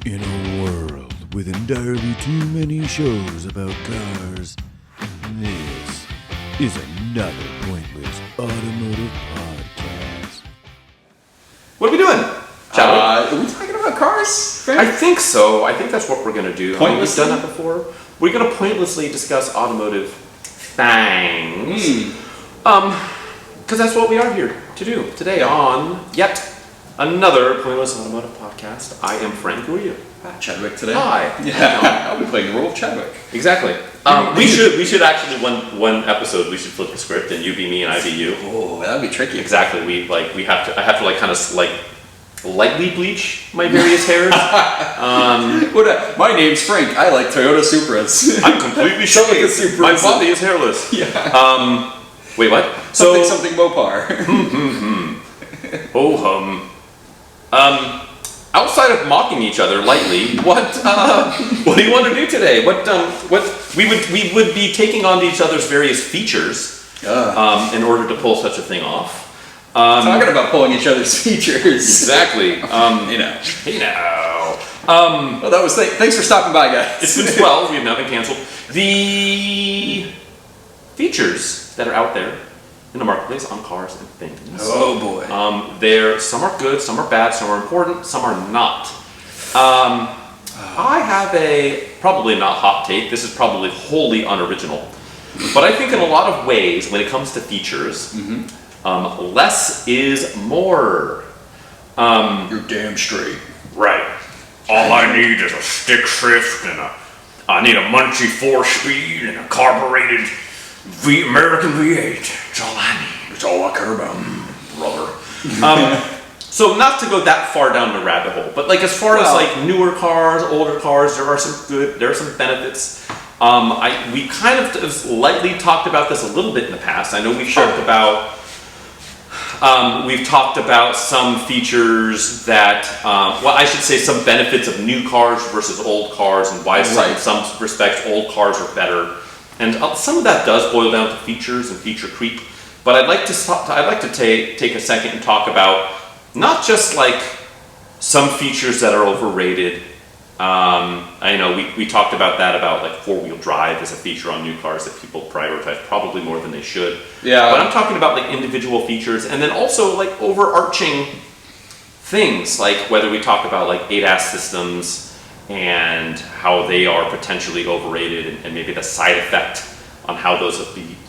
In a world with entirely too many shows about cars, this is another pointless automotive podcast. What are we doing? Are we talking about cars? Frank? I think so. I think that's what we're going to do. Pointlessly? We've done that before. We're going to pointlessly discuss automotive things. Because that's what we are here to do today on yet another Pointless Automotive podcast. I am Frank. Who are you? Chadwick today. Hi. Yeah, I'll be playing the role of Chadwick. Exactly. We should actually one episode we should flip the script and you be me and I be you. Oh, that'd be tricky. Exactly. I have to like kind of like lightly bleach my various hairs. My name's Frank. I like Toyota Supras. I'm completely shaved. My body is hairless. Yeah. Wait, what? Something Mopar. Outside of mocking each other lightly, what do you want to do today? What we would be taking on each other's various features in order to pull such a thing off. Talking about pulling each other's features. Exactly. Well, that was thanks for stopping by, guys. It's been 12. We have not been canceled. The features that are out there in the marketplace on cars and things. Oh boy. Some are good, some are bad, some are important, some are not. I have a probably not hot take. This is probably wholly unoriginal, but I think in a lot of ways, when it comes to features, less is more. You're damn straight. Right. All I need is a stick shift and I need a munchy 4-speed and a carbureted American V8. That's all I need. That's all I care about, brother. So not to go that far down the rabbit hole, but like as far as like newer cars, older cars, there are some benefits. We kind of lightly talked about this a little bit in the past. I know we've talked about some features that, I should say some benefits of new cars versus old cars and why in some respects old cars are better. And some of that does boil down to features and feature creep. But I'd like to take a second and talk about not just like some features that are overrated. I know we talked about that about like 4-wheel drive as a feature on new cars that people prioritize probably more than they should. Yeah. But I'm talking about like individual features and then also like overarching things, like whether we talk about like ADAS systems and how they are potentially overrated and maybe the side effect on how those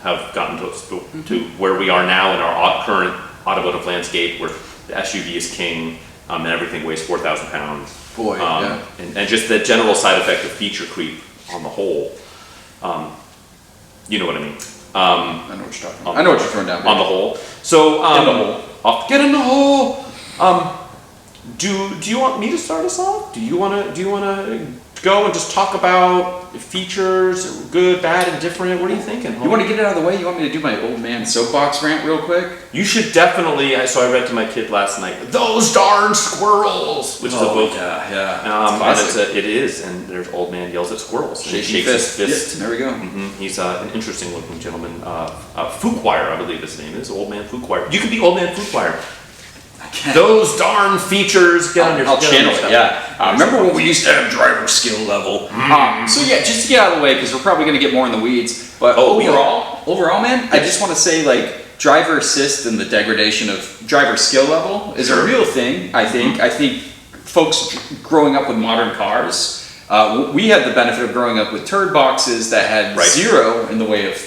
have gotten to where we are now in our current automotive landscape where the SUV is king and everything weighs 4,000 pounds. Boy, yeah. And just the general side effect of feature creep on the whole. You know what I mean? I know what you're talking about. I know what you're throwing down. On the whole. So, in the hole. Get in the hole! Do you want me to start us off? Do you want to go and just talk about features, good, bad, and different? What are you thinking? You want to get it out of the way? You want me to do my old man soapbox rant real quick? You should definitely. So I read to my kid last night, "Those darn squirrels," which is a book. Yeah. It is, and there's old man yells at squirrels. And Shaky shakes his fist. Yep, there we go. He's an interesting looking gentleman. Fuquire, I believe his name is. Old man Fuquire. You could be old man Fuquire. Those darn features. I'll channel it. Yeah. Remember when we used to have driver skill level? So yeah, just to get out of the way, because we're probably going to get more in the weeds. But overall, man, I just want to say like driver assist and the degradation of driver skill level is a real thing. I think. I think folks growing up with modern cars, we had the benefit of growing up with turd boxes that had zero in the way of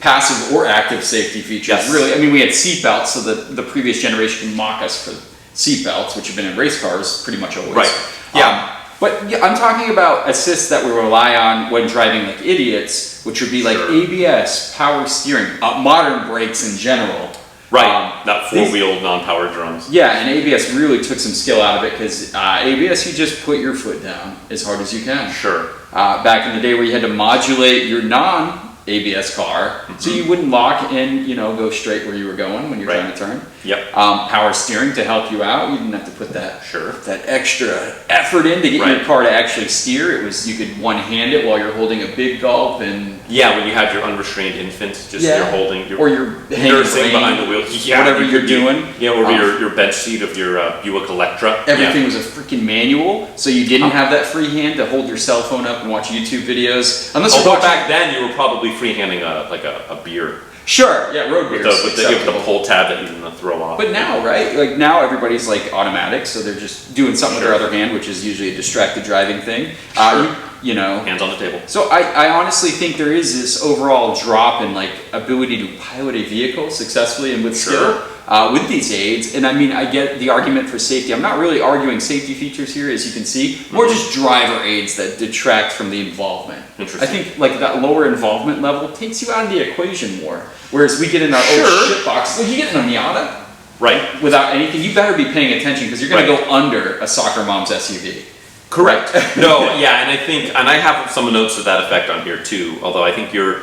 passive or active safety features. Yes. Really, I mean, we had seatbelts, so the previous generation can mock us for seatbelts, which have been in race cars pretty much always. Right. Yeah. But yeah, I'm talking about assists that we rely on when driving like idiots, which would be like ABS, power steering, modern brakes in general. Right. Not 4-wheel non-powered drums. Yeah, and ABS really took some skill out of it because ABS, you just put your foot down as hard as you can. Sure. Back in the day where you had to modulate your non ABS car, so you wouldn't lock and go straight where you were going when you're trying to turn. Yep. Power steering to help you out. You didn't have to put that Sure. that extra effort in to get your car to actually steer. It was you could one hand it while you're holding a big gulp and when you have your unrestrained infant, just you're holding or you're nursing behind the wheel, whatever you're doing. Or your bench seat of your Buick Electra. Everything was a freaking manual, so you didn't have that free hand to hold your cell phone up and watch YouTube videos. Unless Although back then you were probably freehanding a beer. Sure, yeah, road beers. With the pull tab that you didn't throw off. But now, right? Like now everybody's like automatic, so they're just doing something with their other hand, which is usually a distracted driving thing. Hands on the table. So I honestly think there is this overall drop in like ability to pilot a vehicle successfully and with skill with these aids. And I mean, I get the argument for safety. I'm not really arguing safety features here, as you can see, more just driver aids that detract from the involvement. I think like that lower involvement level takes you out of the equation more. Whereas we get in our own shit box. Like you get in a Miata, right? Without anything, you better be paying attention because you're going to go under a soccer mom's SUV. Correct. No, and I think, and I have some notes to that effect on here too. Although I think your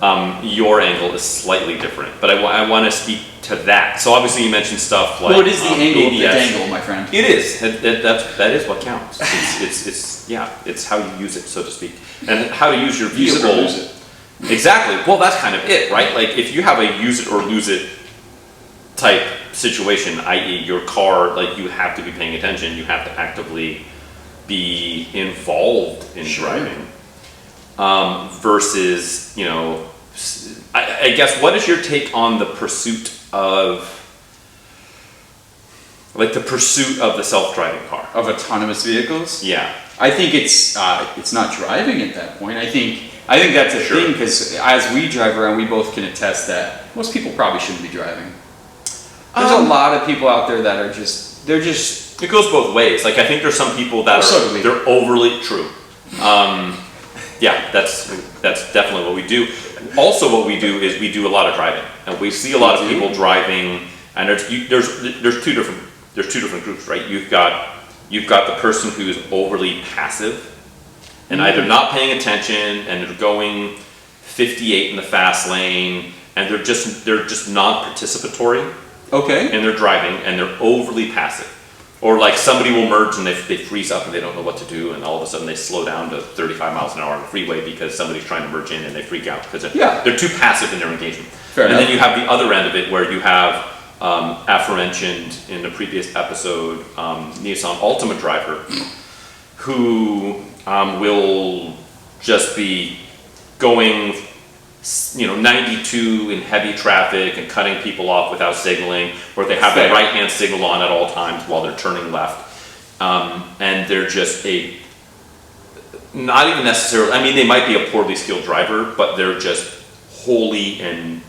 angle is slightly different, but I want to speak to that. So obviously you mentioned stuff like it is the angle of the ABS. dangle, my friend. It is. That is what counts. It's how you use it, so to speak, and how to use your vehicle. Use it or lose it. Exactly. Well, that's kind of it, right? Like if you have a use it or lose it type situation, i.e., your car, like you have to be paying attention. You have to actively be involved in driving versus I guess what is your take on the pursuit of the self-driving car Of autonomous vehicles? Yeah, I think it's not driving at that point. I think that's a thing because as we drive around, we both can attest that most people probably shouldn't be driving. There's a lot of people out there that are they're just. It goes both ways. Like I think there's some people that they're overly true. That's definitely what we do. Also, what we do is we do a lot of driving, and we see a lot of people driving. And there's two different groups, right? You've got the person who's overly passive and either not paying attention and they're going 58 in the fast lane and they're just non-participatory. Okay. And they're driving and they're overly passive. Or like somebody will merge and they freeze up and they don't know what to do and all of a sudden they slow down to 35 miles an hour on the freeway because somebody's trying to merge in and they freak out because they're too passive in their engagement. Fair enough. Then you have the other end of it where you have aforementioned in the previous episode Nissan Altima driver who will just be going 92 in heavy traffic and cutting people off without signaling, or they have the right hand signal on at all times while they're turning left, and they're just not even necessarily, I mean they might be a poorly skilled driver, but they're just wholly and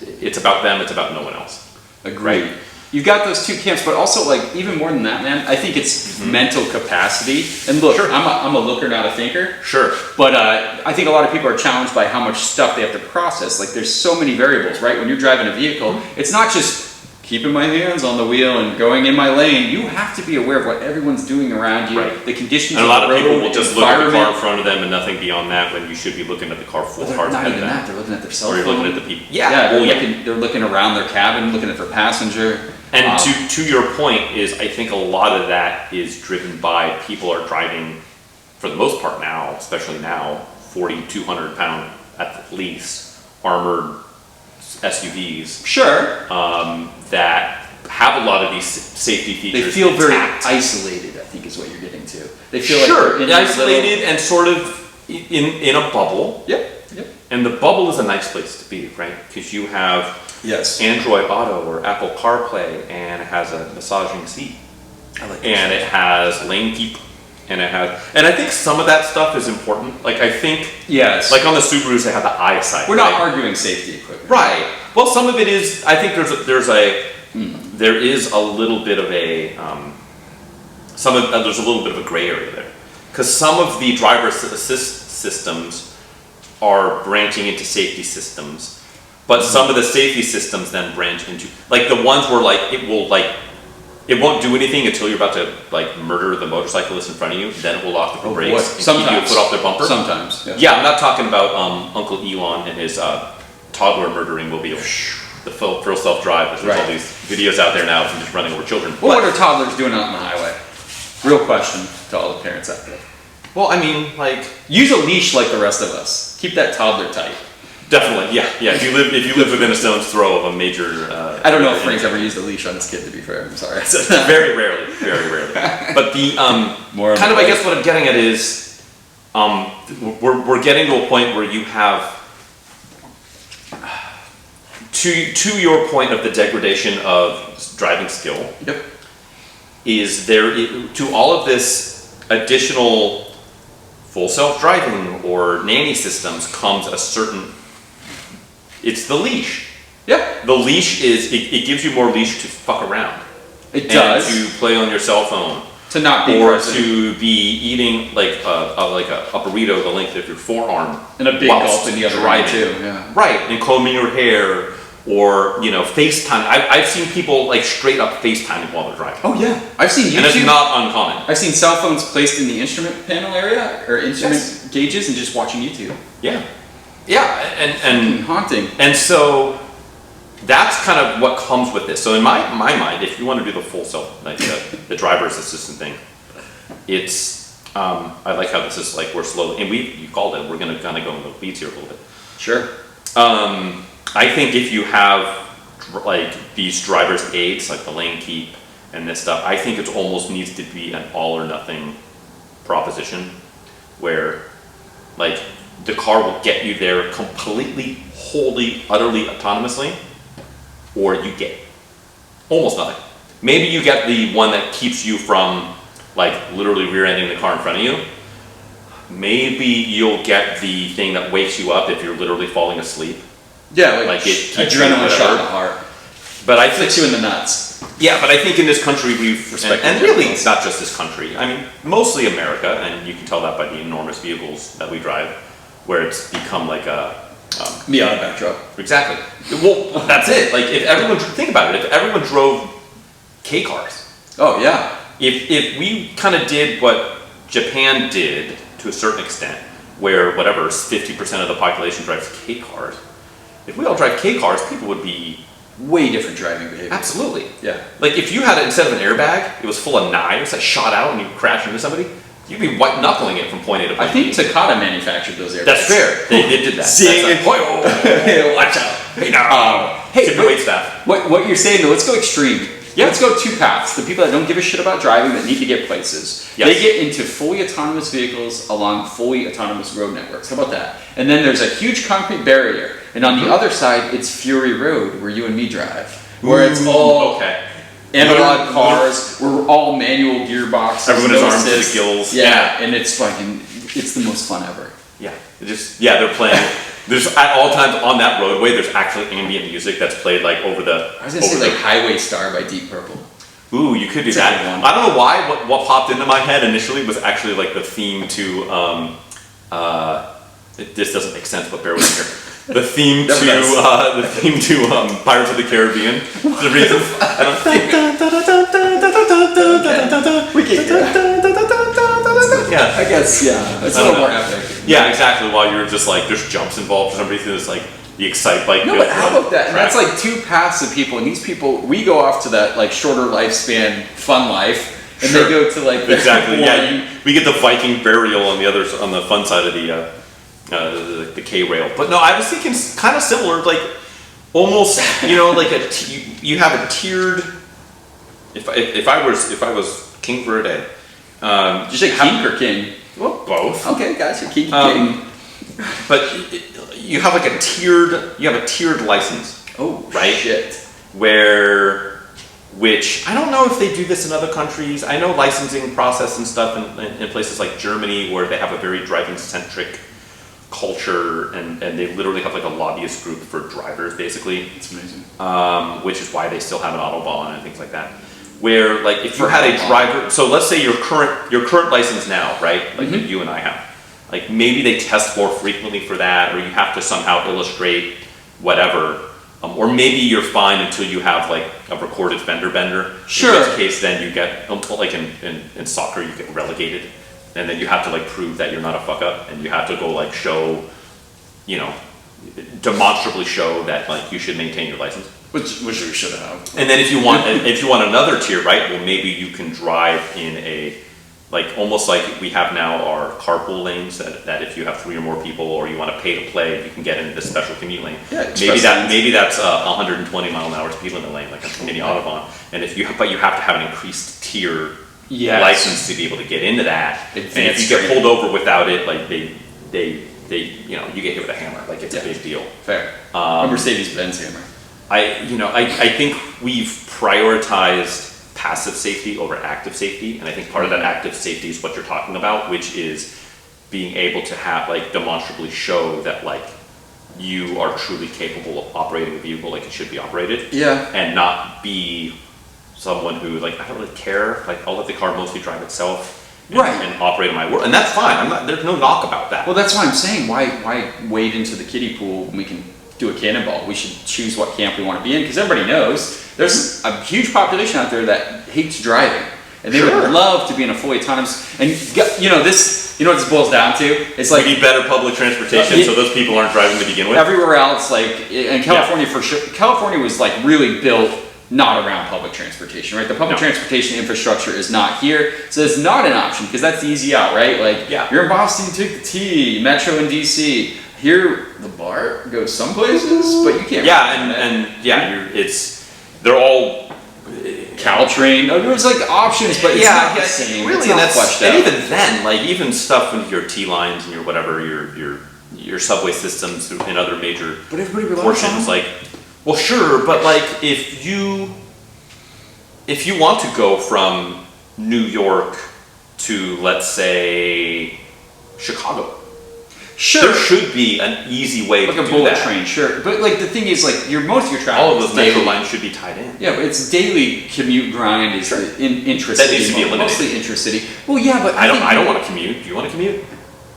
it's about them, it's about no one else. Agreed. Right? You've got those two camps, but also like even more than that, man. I think it's mental capacity. And look, I'm a looker, not a thinker. Sure. But I think a lot of people are challenged by how much stuff they have to process. Like there's so many variables, right? When you're driving a vehicle, it's not just keeping my hands on the wheel and going in my lane. You have to be aware of what everyone's doing around you, the conditions and of the road, a lot of people will just look at the car in environment. front of them and nothing beyond that when you should be looking at the car full hard Not ahead even of them. that. They're looking at their cell Or phone. you're looking at the people. They're looking around their cabin, looking at their passenger. And to your point is, I think a lot of that is driven by people are driving, for the most part now, especially now, 4,200 pound at least armored SUVs. Sure. That have a lot of these safety features. They feel very intact. isolated, I think is what you're getting to. They feel like they're isolated and sort of in a bubble. Yep. And the bubble is a nice place to be, right? Because you have Android Auto or Apple CarPlay, and it has a massaging seat, and it has lane keep, and I think some of that stuff is important. Like I think, like on the Subarus, they have the eyesight. We're not arguing safety equipment, right? Well, some of it is. I think there is a little bit of a there's a little bit of a gray area there, because some of the driver assist systems are branching into safety systems, but some of the safety systems then branch into like the ones where like it will like It won't do anything until you're about to like murder the motorcyclist in front of you. Then it will lock the brakes and keep you a foot off their bumper. Sometimes. Yes. Yeah, I'm not talking about Uncle Elon and his toddler murdering mobile. The full self-drive. There's all these videos out there now of him just running over children. What are toddlers doing out on the highway? Real question to all the parents out there. Well, I mean, like, use a leash like the rest of us. Keep that toddler tight. Definitely, yeah. If you live within a stone's throw of a major. I don't know if Frank's ever used a leash on his kid. To be fair, I'm sorry. Very rarely. But the kind of, I guess, what I'm getting at is, we're getting to a point where you have, to your point of the degradation of driving skill. Yep. Is there to all of this additional full self-driving or nanny systems comes a certain. It's the leash. Yep. The leash it gives you more leash to fuck around. It does. And to play on your cell phone. To not be or present. to be eating like a burrito the length of your forearm. And a big gulp in the other way too. Yeah. Right, and combing your hair. Or, FaceTime. I've seen people like straight up FaceTiming while they're driving. Oh yeah, I've seen YouTube. And it's not uncommon. I've seen cell phones placed in the instrument panel area or instrument gauges and just watching YouTube. Yeah. Yeah, and haunting. And so that's kind of what comes with this. So in my mind, if you want to do the full self, like the driver's assistant thing, it's I like how this is like we're slowly, and you called it. We're going to kind of go in the weeds here a little bit. Sure. I think if you have like these driver's aids, like the lane keep and this stuff, I think it almost needs to be an all or nothing proposition where like the car will get you there completely, wholly, utterly autonomously, or you get almost nothing. Maybe you get the one that keeps you from like literally rear-ending the car in front of you. Maybe you'll get the thing that wakes you up if you're literally falling asleep. Yeah, like it adrenaline shot in the heart. But I think flicks you in the nuts. Yeah, but I think in this country and really it's not just this country. I mean, mostly America, and you can tell that by the enormous vehicles that we drive, where it's become like a Miata backdrop. Exactly. Well, that's it. Like think about it. If everyone drove K cars. Oh yeah. If we kind of did what Japan did to a certain extent, where 50% of the population drives K cars. If we all drive K cars, people would be way different driving behavior. Absolutely. Yeah. Like if you had it instead of an airbag, it was full of knives that shot out and you crashed into somebody, you'd be white knuckling it from point A to point B. I think Takata manufactured those airbags. That's fair. They did that. Seeing it. Watch out. Hey now. Tip your wait staff. What you're saying though, let's go extreme. Yeah. Let's go two paths. The people that don't give a shit about driving that need to get places. Yes. They get into fully autonomous vehicles along fully autonomous road networks. How about that? And then there's a huge concrete barrier. And on the other side, it's Fury Road where you and me drive. Where it's all analog cars, we're all manual gearboxes. Everyone is armed to the gills. Yeah, and it's the most fun ever. Yeah. They're playing. There's at all times on that roadway, there's actually ambient music that's played like over the. I was gonna say like Highway Star by Deep Purple. Ooh, you could do that. I don't know why. What popped into my head initially was actually like the theme to. This doesn't make sense, but bear with me here. The theme to Pirates of the Caribbean. The reason. We can hear that. Yeah, I guess it's a little more epic. Yeah, exactly. While you're just like, there's jumps involved for some reason. It's like the Excite bike. No, but how about that? And that's like two paths of people, and these people, we go off to that like shorter lifespan, fun life, and they go to like the exactly. Yeah, we get the Viking burial on the fun side of the K rail. But no, I was thinking kind of similar, like almost like you have a tiered. If I was king for a day, did you say king or king? Well, both. Okay, gotcha. King. But you have like a tiered license. Oh, right. Shit. Which I don't know if they do this in other countries. I know licensing process and stuff in places like Germany where they have a very driving centric culture and they literally have like a lobbyist group for drivers basically. It's amazing. Which is why they still have an Autobahn and things like that. Where like if you had a driver, so let's say your current license now, right? Like you and I have. Like maybe they test more frequently for that, or you have to somehow illustrate whatever Or maybe you're fine until you have like a recorded fender bender. Sure. In which case, then you get like in soccer, you get relegated, and then you have to like prove that you're not a fuck up, and you have to go like show, demonstrably show that like you should maintain your license. Which you should have. And then if you want another tier, right? Well, maybe you can drive in a like almost like we have now our carpool lanes that if you have 3 or more people or you want to pay to play, you can get into this special commute lane. Yeah, maybe that's 120 mile an hour speed limit lane, like a mini Autobahn. And but you have to have an increased tier license to be able to get into that. And if you get pulled over without it, like they you get hit with a hammer. Like it's a big deal. Fair. A Mercedes-Benz hammer. I think we've prioritized passive safety over active safety, and I think part of that active safety is what you're talking about, which is being able to have like demonstrably show that like you are truly capable of operating a vehicle like it should be operated, and not be someone who like I don't really care, like I'll let the car mostly drive itself, and operate on my world, and that's fine. There's no knock about that. Well, that's why I'm saying why wade into the kiddie pool when we can do a cannonball. We should choose what camp we want to be in, because everybody knows there's a huge population out there that hates driving, and they would love to be in a fully autonomous. And what this boils down to? It's like we need better public transportation, so those people aren't driving to begin with. Everywhere else, like in California for sure, California was like really built not around public transportation, right? The public transportation infrastructure is not here, so it's not an option because that's the easy out, right? Like you're in Boston, you take the T, Metro in DC. Here, the BART goes some places, but you can't. They're all Caltrain. There's like options, but it's not the same. Really, it's not fleshed out. And even then, like even stuff with your T lines and your whatever, your subway systems in other major portions, like, well, sure, but like if you want to go from New York to, let's say, Chicago. Sure. There should be an easy way to do that. Like a bullet train, sure. But like the thing is, like most of your travel, all of those metro lines should be tied in. Yeah, but it's daily commute grind is intracity. That needs to be eliminated. Mostly intracity. Well, yeah, but I don't want to commute. Do you want to commute?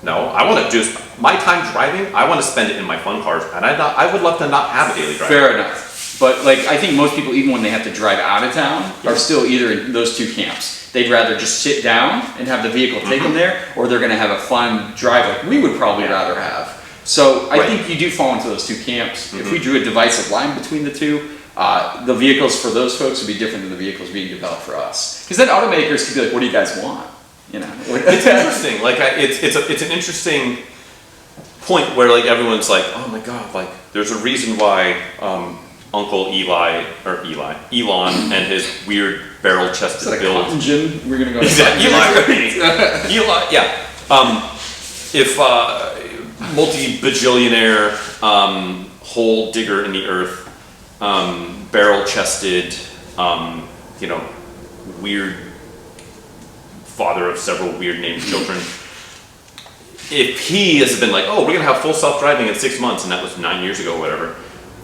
No, I want to just my time driving. I want to spend it in my fun cars, and I would love to not have a daily drive. Fair enough. But like I think most people, even when they have to drive out of town, are still either in those two camps. They'd rather just sit down and have the vehicle take them there, or they're going to have a fun drive like we would probably rather have. So I think you do fall into those two camps. If we drew a divisive line between the two, the vehicles for those folks would be different than the vehicles being developed for us. Because then automakers could be like, "What do you guys want?" It's interesting. Like it's an interesting point where like everyone's like, "Oh my god!" Like there's a reason why Uncle Elon and his weird barrel-chested build. Engine? We're gonna go. Exactly. Elon. Yeah. If multi-bajillionaire hole digger in the earth, barrel-chested, weird father of several weird named children. If he has been like, oh, we're gonna have full self-driving in 6 months, and that was 9 years ago, or whatever.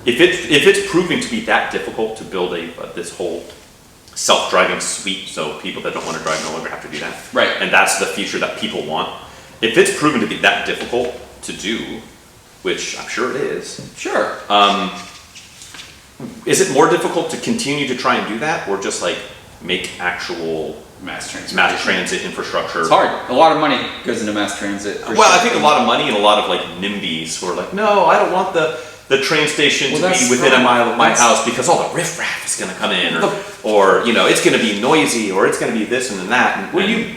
If it's proving to be that difficult to build this whole self-driving suite, so people that don't want to drive no longer have to do that, right? And that's the feature that people want. If it's proven to be that difficult to do, which I'm sure it is, sure. Is it more difficult to continue to try and do that, or just like make actual mass transit infrastructure? It's hard. A lot of money goes into mass transit. I think a lot of money and a lot of like NIMBYs who are like, no, I don't want the train station to be within a mile of my house because all the riffraff is going to come in, or it's going to be noisy, or it's going to be this and that.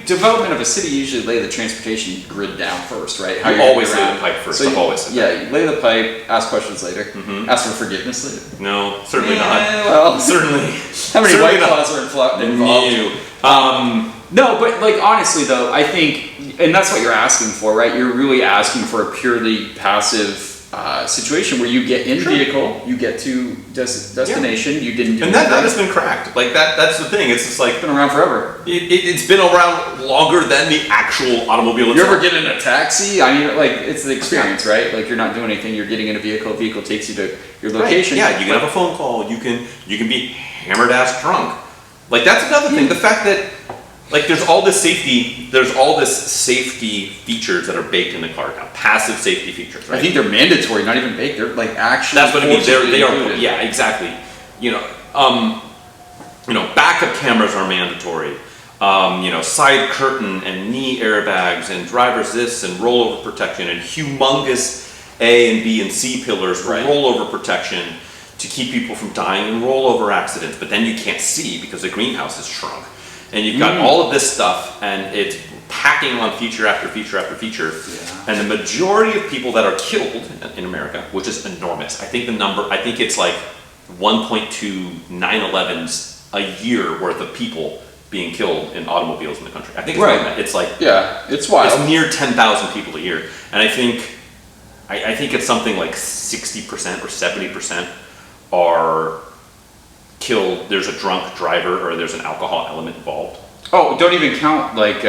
Development of a city usually lay the transportation grid down first, right? You always lay the pipe first. So you lay the pipe, ask questions later, ask for forgiveness later. No, certainly not. Well, certainly. How many white claws are involved? No, but like honestly though, I think, and that's what you're asking for, right? You're really asking for a purely passive situation where you get in vehicle, you get to destination, you didn't do and that has been cracked. Like that's the thing. It's just like it's been around forever. It's been around longer than the actual automobile itself. You ever get in a taxi? I mean, like it's the experience, right? Like you're not doing anything. You're getting in a vehicle. A vehicle takes you to your location. Right. Yeah, you can have a phone call. You can be hammered ass drunk. Like that's another thing. The fact that Like there's all this safety features that are baked in the car now. Passive safety features, right? I think they're mandatory, not even baked. They're like actually. That's what I mean. They are. Included. Yeah, exactly. Backup cameras are mandatory. Side curtain and knee airbags and driver's this and rollover protection and humongous A and B and C pillars for rollover protection to keep people from dying in rollover accidents. But then you can't see because the greenhouse is shrunk. And you've got all of this stuff, and it's packing on feature after feature after feature. Yeah. And the majority of people that are killed in America, which is enormous, I think it's like 1.2 9/11s a year worth of people being killed in automobiles in the country. I think it's more than that. It's like it's wild. It's near 10,000 people a year, and I think it's something like 60% or 70% are killed. There's a drunk driver or there's an alcohol element involved. Oh, don't even count like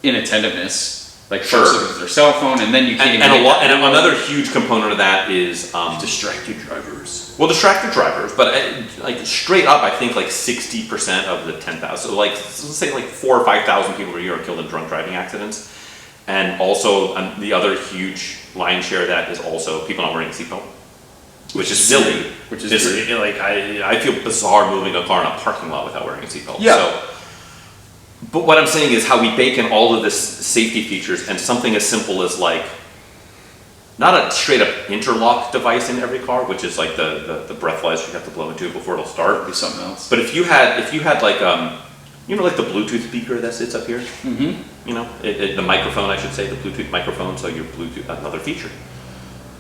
inattentiveness, like first with their cell phone, and then you can't even. And another huge component of that is distracted drivers. Well, distracted drivers, but like straight up, I think like 60% of the 10,000. So like let's say like 4,000 or 5,000 people a year are killed in drunk driving accidents, and also the other huge lion's share of that is also people not wearing a seatbelt. Which is silly. Which is like I feel bizarre moving a car in a parking lot without wearing a seatbelt. Yeah. So, but what I'm saying is how we bake in all of this safety features and something as simple as like not a straight up interlock device in every car, which is like the breathalyzer you have to blow into before it'll start. It'd be something else. But if you had like like the Bluetooth speaker that sits up here. The microphone, I should say, the Bluetooth microphone. So your Bluetooth, another feature.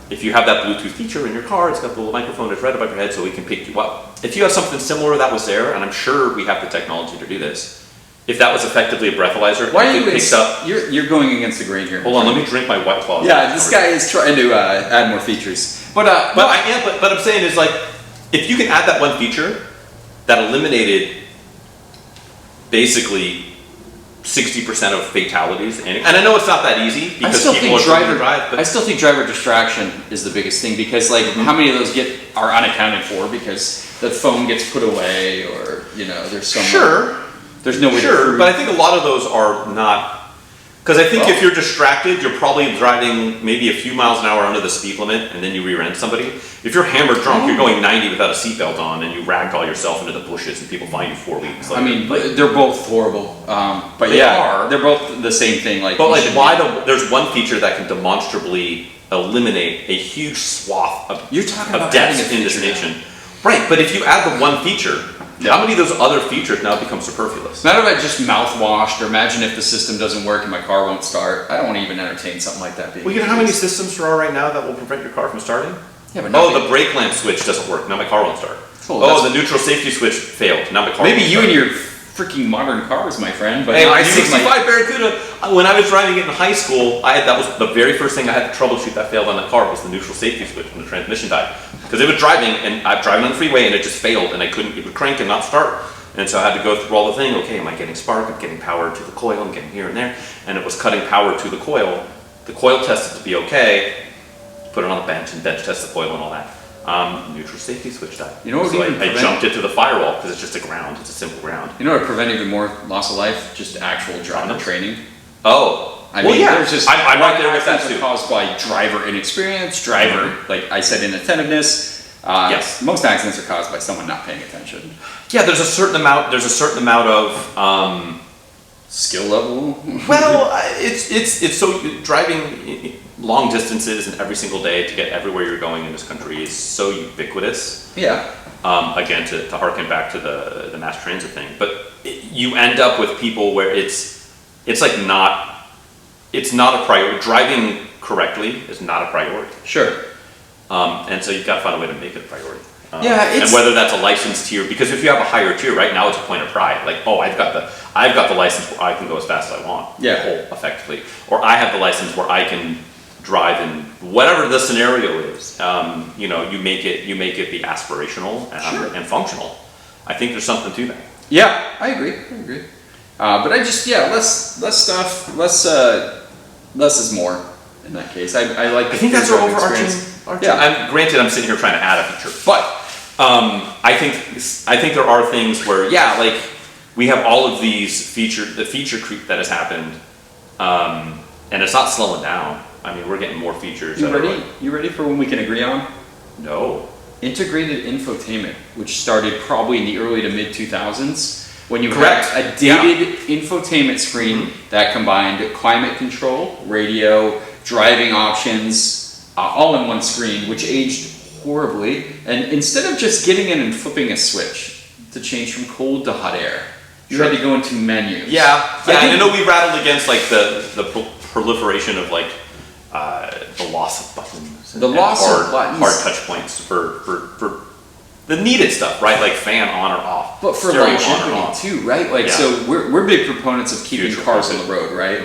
If you have that Bluetooth feature in your car, it's got the little microphone that's right above your head so we can pick you up. If you have something similar that was there, and I'm sure we have the technology to do this, if that was effectively a breathalyzer, why are you picked up? You're going against the grain here. Hold on, let me drink my White Claw. Yeah, this guy is trying to add more features. But I'm saying is like, if you can add that one feature that eliminated basically 60% of fatalities, and I know it's not that easy because people are trying to drive. But I still think driver distraction is the biggest thing because, like, how many of those are unaccounted for because the phone gets put away or there's some there's no way to prove. But I think a lot of those are not. Because I think if you're distracted, you're probably driving maybe a few miles an hour under the speed limit, and then you rear-end somebody. If you're hammered drunk, you're going 90 without a seatbelt on, and you ragdoll yourself into the bushes, and people find you 4 weeks later. They're both horrible. But they're both the same thing. There's one feature that can demonstrably eliminate a huge swath of deaths in this nation. Right, but if you add the one feature. How many of those other features now become superfluous? Not if I just mouthwashed, or imagine if the system doesn't work and my car won't start. I don't want to even entertain something like that. Well, you know how many systems there are right now that will prevent your car from starting? Yeah, but the brake lamp switch doesn't work. Now my car won't start. The neutral safety switch failed. Now my car maybe you and your freaking modern cars, my friend. But hey, my 65 Barracuda, when I was driving it in high school, that was the very first thing I had to troubleshoot that failed on the car was the neutral safety switch when the transmission died. Because it was driving, and I'm driving on the freeway, and it just failed, and it would crank and not start. And so I had to go through all the thing. Okay, am I getting spark? I'm getting power to the coil. I'm getting here and there, and it was cutting power to the coil. The coil tested to be okay. Put it on the bench and bench test the coil and all that. Neutral safety switch died. You know what? So I jumped it to the firewall because it's just a ground. It's a simple ground. You know what would prevent even more loss of life? Just actual driver training. Oh. There's just I'm right there with that too. Caused by driver inexperience, like I said, inattentiveness. Yes. Most accidents are caused by someone not paying attention. Yeah, there's a certain amount of skill level. Well, it's so driving long distances and every single day to get everywhere you're going in this country is so ubiquitous. Yeah. Again, to harken back to the mass transit thing, but you end up with people where it's not a priority. Driving correctly is not a priority. Sure. And so you've got to find a way to make it a priority. And whether that's a license tier, because if you have a higher tier, right now it's a point of pride. Like, oh, I've got the license where I can go as fast as I want. Yeah. Effectively, or I have the license where I can drive in whatever the scenario is. You make it be aspirational and functional. I think there's something to that. Yeah, I agree. But I just less stuff, less is more in that case. I think that's our overarching. Yeah. Granted, I'm sitting here trying to add a feature, but I think there are things where we have all of these the feature creep that has happened, and it's not slowing down. I mean, we're getting more features. You ready for when we can agree on? No. Integrated infotainment, which started probably in the early to mid 2000s, when you Correct. had a dated infotainment screen that combined climate control, radio, driving options, all in one screen, which aged horribly. And instead of just getting in and flipping a switch to change from cold to hot air, you had to go into menus. Yeah, and I know we rattled against like the proliferation of like the loss of buttons, The loss of buttons. hard touch points for the needed stuff, right? Like fan on or off, But for stereo on or longevity off. too, right? Like, Yeah. so we're big proponents of keeping Future cars on proof. the road, right?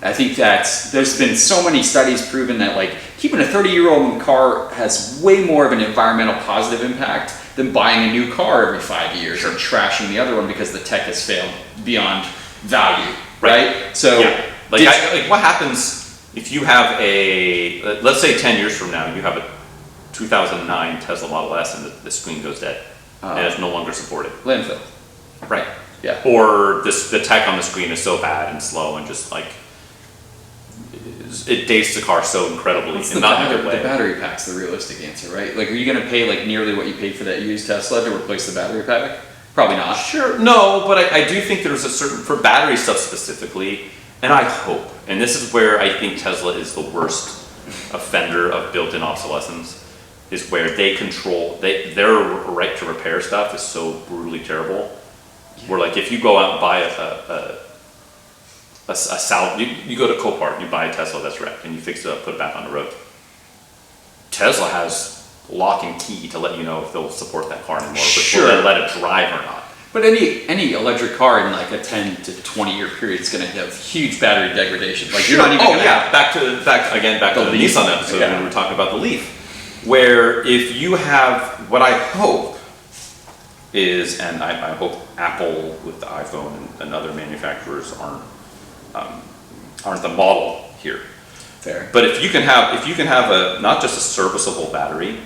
I think there's been so many studies proven that like keeping a 30-year-old car has way more of an environmental positive impact than buying a new car every 5 years and trashing the other one because the tech has failed beyond value, right? So, Yeah. Like what happens if you have let's say 10 years from now, you have a 2009 Tesla Model S and the screen goes dead and it's no longer supported. landfill. Right. Yeah. Or the tech on the screen is so bad and slow and just like, it dates the car so incredibly and not in a good way. The battery pack's the realistic answer, right? Like, are you going to pay like nearly what you paid for that used Tesla to replace the battery pack? Probably not. Sure, no, but I do think there's a certain, for battery stuff specifically, and I hope, and this is where I think Tesla is the worst offender of built-in obsolescence, is where they control, their right to repair stuff is so brutally terrible. Where like if you go out and buy a salvage, you go to Copart, you buy a Tesla that's wrecked, and you fix it up, put it back on the road. Tesla has lock and key to let you know if they'll support that car anymore, Sure. but will they let it drive or not. But any electric car in like a 10 to 20 year period is going to have huge battery degradation. Like, you're not even gonna have back to the Leaf. Nissan episode Yeah. when we were talking about the Leaf, where if you have what I hope is, and I hope Apple with the iPhone and other manufacturers aren't the model here. fair. But if you can have a not just a serviceable battery,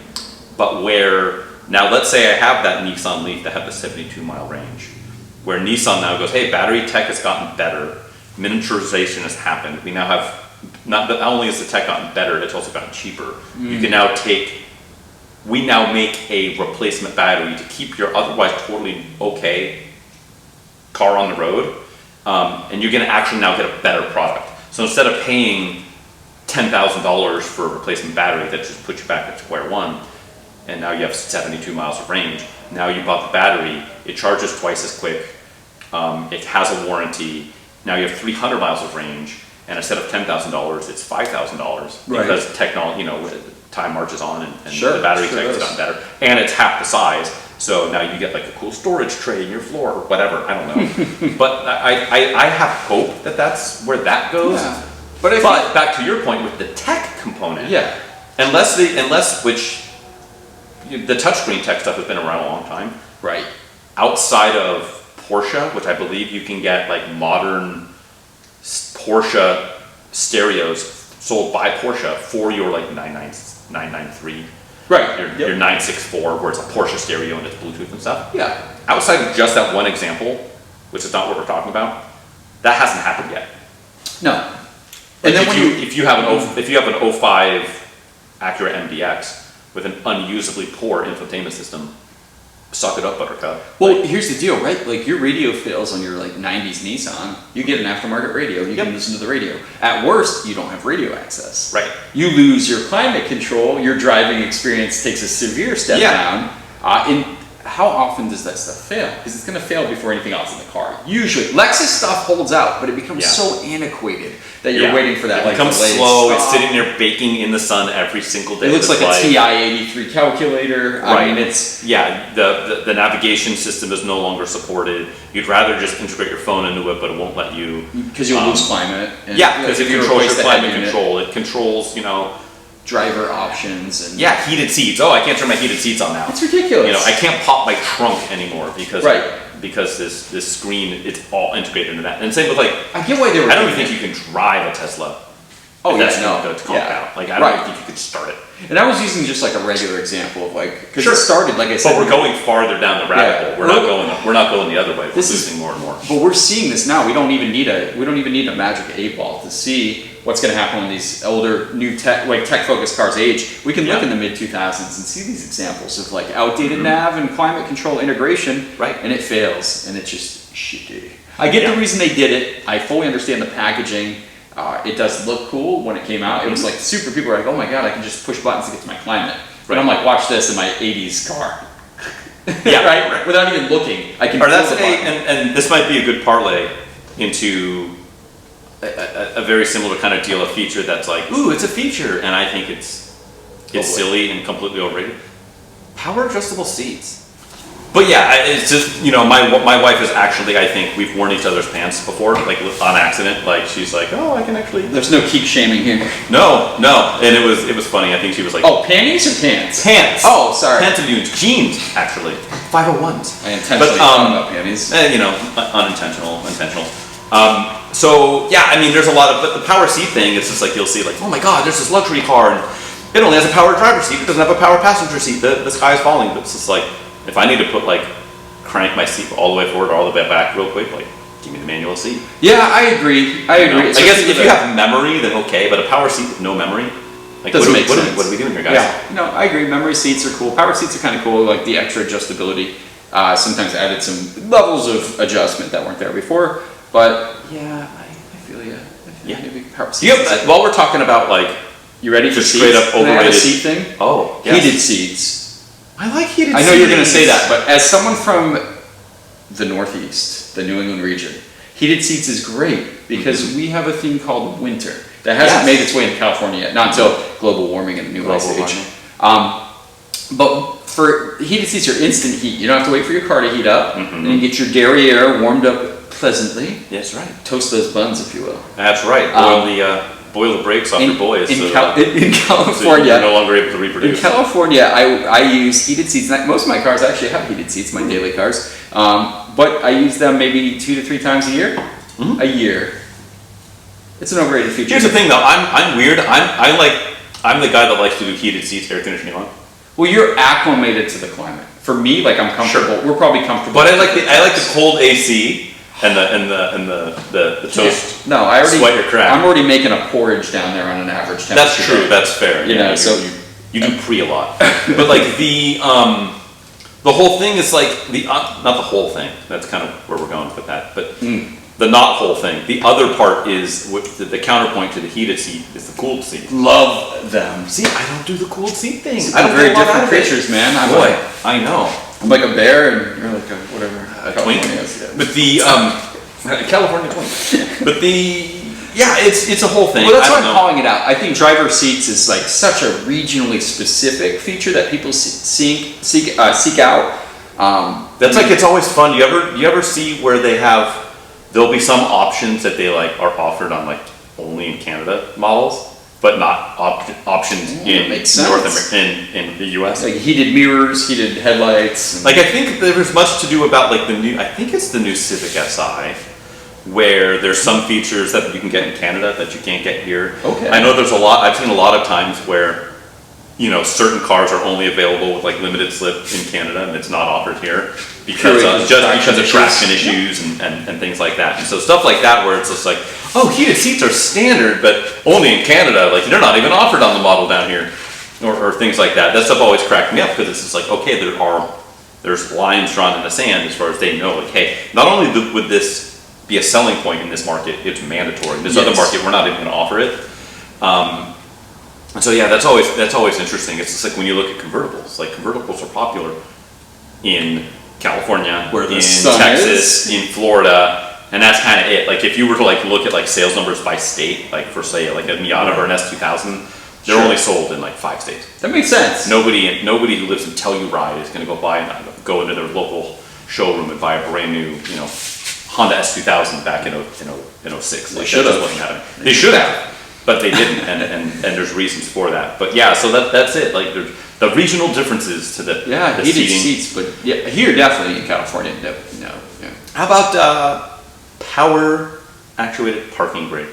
but where now let's say I have that Nissan Leaf that have the 72-mile range, where Nissan now goes, hey, battery tech has gotten better, miniaturization has happened. We now have not only has the tech gotten better, it's also gotten cheaper. You can now we now make a replacement battery to keep your otherwise totally okay car on the road, and you're going to actually now get a better product. So instead of paying $10,000 for a replacement battery that just puts you back at square one, and now you have 72 miles of range, now you bought the battery, it charges twice as quick, it has a warranty, now you have 300 miles of range, and instead of $10,000, it's $5,000 Right. because technology, time marches on and Sure, the battery sure tech has does. gotten better, and it's half the size. So now you get like a cool storage tray in your floor or whatever. I don't know, but I have hope that that's where that goes. Yeah. But back to your point with the tech component, Yeah. unless the touchscreen tech stuff has been around a long time. Right. Outside of Porsche, which I believe you can get like modern Porsche stereos sold by Porsche for your like 993. Right. Your 964, where it's a Porsche stereo and it's Bluetooth and stuff. Yeah. Outside of just that one example, which is not what we're talking about, that hasn't happened yet. No. Like And then if you have an 05 Acura MDX with an unusably poor infotainment system, suck it up, Buttercup. Well, here's the deal, right? Like, your radio fails on your like 90s Nissan, you get an aftermarket radio, you can listen to the radio. At worst, you don't have radio access. Right. You lose your climate control, your driving experience takes a severe step down. And how often does that stuff fail? Because it's going to fail before anything else in the car. Usually. Lexus stuff holds out, but it becomes so antiquated that you're waiting for that It like becomes delayed slow. stop. It's sitting there baking in the sun every single day. It looks of like its a life. TI-83 calculator. Right. I mean, it's... Yeah, the navigation system is no longer supported. You'd rather just integrate your phone into it, but it won't let you. Because you'll lose climate. And Because it controls replace your the climate head unit, control. It controls, driver options and heated seats. Oh, I can't turn my heated seats on now. it's ridiculous. I can't pop my trunk anymore because Right. because this screen, it's all integrated into that. And same with like, I get why they were I don't even doing think you can drive a Tesla Oh, That's yeah, no. going to conk Yeah. out. Like, I Right. don't think you could start it. And I was using just like a regular example of like, because Sure. it started, like I said. But we're going farther down the rabbit Yeah. hole. We're not going the other way. We're This is- losing more and more. But we're seeing this now. We don't even need a magic 8-ball to see what's going to happen when these older, new tech, like tech-focused cars age. We can look Yeah. in the mid-2000s and see these examples of like outdated nav and climate control integration, Right. and it fails, and it's just shitty. I get the reason they did it. I fully understand the packaging. It does look cool when it came out. It was like super. People were like, "Oh my god, I can just push buttons to get to my climate." Right. And I'm like, "Watch this in my '80s car." Yeah. right. Without even looking, I can. Or that's feel the button. and this might be a good parlay into a very similar kind of deal, a feature that's like, ooh, it's a feature, and I think it's silly and completely overrated. Power adjustable seats. But yeah, it's just, my wife is actually, I think we've worn each other's pants before, like on accident. Like she's like, oh, I can actually. There's no kink shaming here. No, and it was funny. I think she was like, Oh, panties or pants? pants. Oh, sorry. Pantaloons, jeans, actually, 501s. I intentionally thought about panties. Unintentional, intentional. So yeah, I mean, there's a lot of, but the power seat thing, it's just like you'll see, like, oh my god, there's this luxury car, and it only has a power driver's seat. It doesn't have a power passenger seat. The sky is falling. But it's just like, if I need to put crank my seat all the way forward or all the way back real quick, like, give me the manual seat. Yeah, I agree. I guess if you have memory, then okay, but a power seat with no memory, like, Doesn't make sense. What are we doing here, guys? Yeah, no, I agree. Memory seats are cool. Power seats are kind of cool, like the extra adjustability. Sometimes added some levels of adjustment that weren't there before. But yeah, I feel you. Yeah. Maybe power seats. Yep. While we're talking about You ready for just seats? straight up Can I add a overrated seat thing? Oh, yes. Heated seats. I like heated I seats. know you're going to say that, but as someone from the Northeast, the New England region, heated seats is great because we have a thing called winter that hasn't made its way into California yet, not until global warming and the new ice age. But for heated seats, you're instant heat. You don't have to wait for your car to heat up, and you get your derriere warmed up pleasantly. That's right. Toast those buns, if you will. That's right. Boil the brakes off your boys. In so California, you're no longer able to in reproduce. California, I use heated seats. Most of my cars actually have heated seats, my daily cars. But I use them maybe 2 to 3 times a year. A year. It's an overrated feature. Here's the thing, though. I'm weird. I'm the guy that likes to do heated seats, air conditioning on. Well, you're acclimated to the climate. For me, like, I'm comfortable. Sure. We're probably comfortable. But I like the cold AC and the toast. No, I already sweat your crack. I'm already making a porridge down there on an average temperature. That's true. That's fair. You know, so you do pre a lot, but like the whole thing is like not the whole thing. That's kind of where we're going with that, but. The not whole thing. The other part is the counterpoint to the heated seat is the cooled seat. love them. See, I don't do the cooled seat thing. I I don't don't very get a lot different out of it. creatures, man. I know. I'm like a bear, and you're like a whatever. A twink. Yeah. But the California twink. But it's a whole thing. Well, that's I why don't I'm know. calling it out. I think driver seats is like such a regionally specific feature that people seek out. That's like, it's always fun. You ever see where there'll be some options that they like are offered on like only in Canada models, but not options in makes North sense. America, in the US. Like heated mirrors, heated headlights. And Like, I think there was much to do about like I think it's the new Civic Si, where there's some features that you can get in Canada that you can't get here. Okay. I know I've seen a lot of times where, certain cars are only available with like limited slip in Canada and it's not offered here because of traction issues and things like that. And so stuff like that where it's just like, oh, heated seats are standard, but only in Canada, like they're not even offered on the model down here, or things like that. That stuff always cracked me up because it's just like, okay, there's lines drawn in the sand as far as they know, like, hey, not only would this be a selling point in this market, it's mandatory. In this other market, we're not even going to offer it. So yeah, that's always interesting. It's just like when you look at convertibles. Like, convertibles are popular in California, Where the in sun Texas, is. in Florida, and that's kind of it. Like, if you were to like look at like sales numbers by state, like for say like a Miata or an S2000, they're only sold in like 5 states. that makes sense. Nobody who lives in Telluride is going to go into their local showroom and buy a brand new, Honda S2000 back in 06. Like, should that have. just wasn't happening. They should have, but they didn't, and there's reasons for that. But yeah, so that's it. Like, there's the regional differences to the Heated seating. seats, but yeah, here definitely in California, no. How about power actuated parking brake?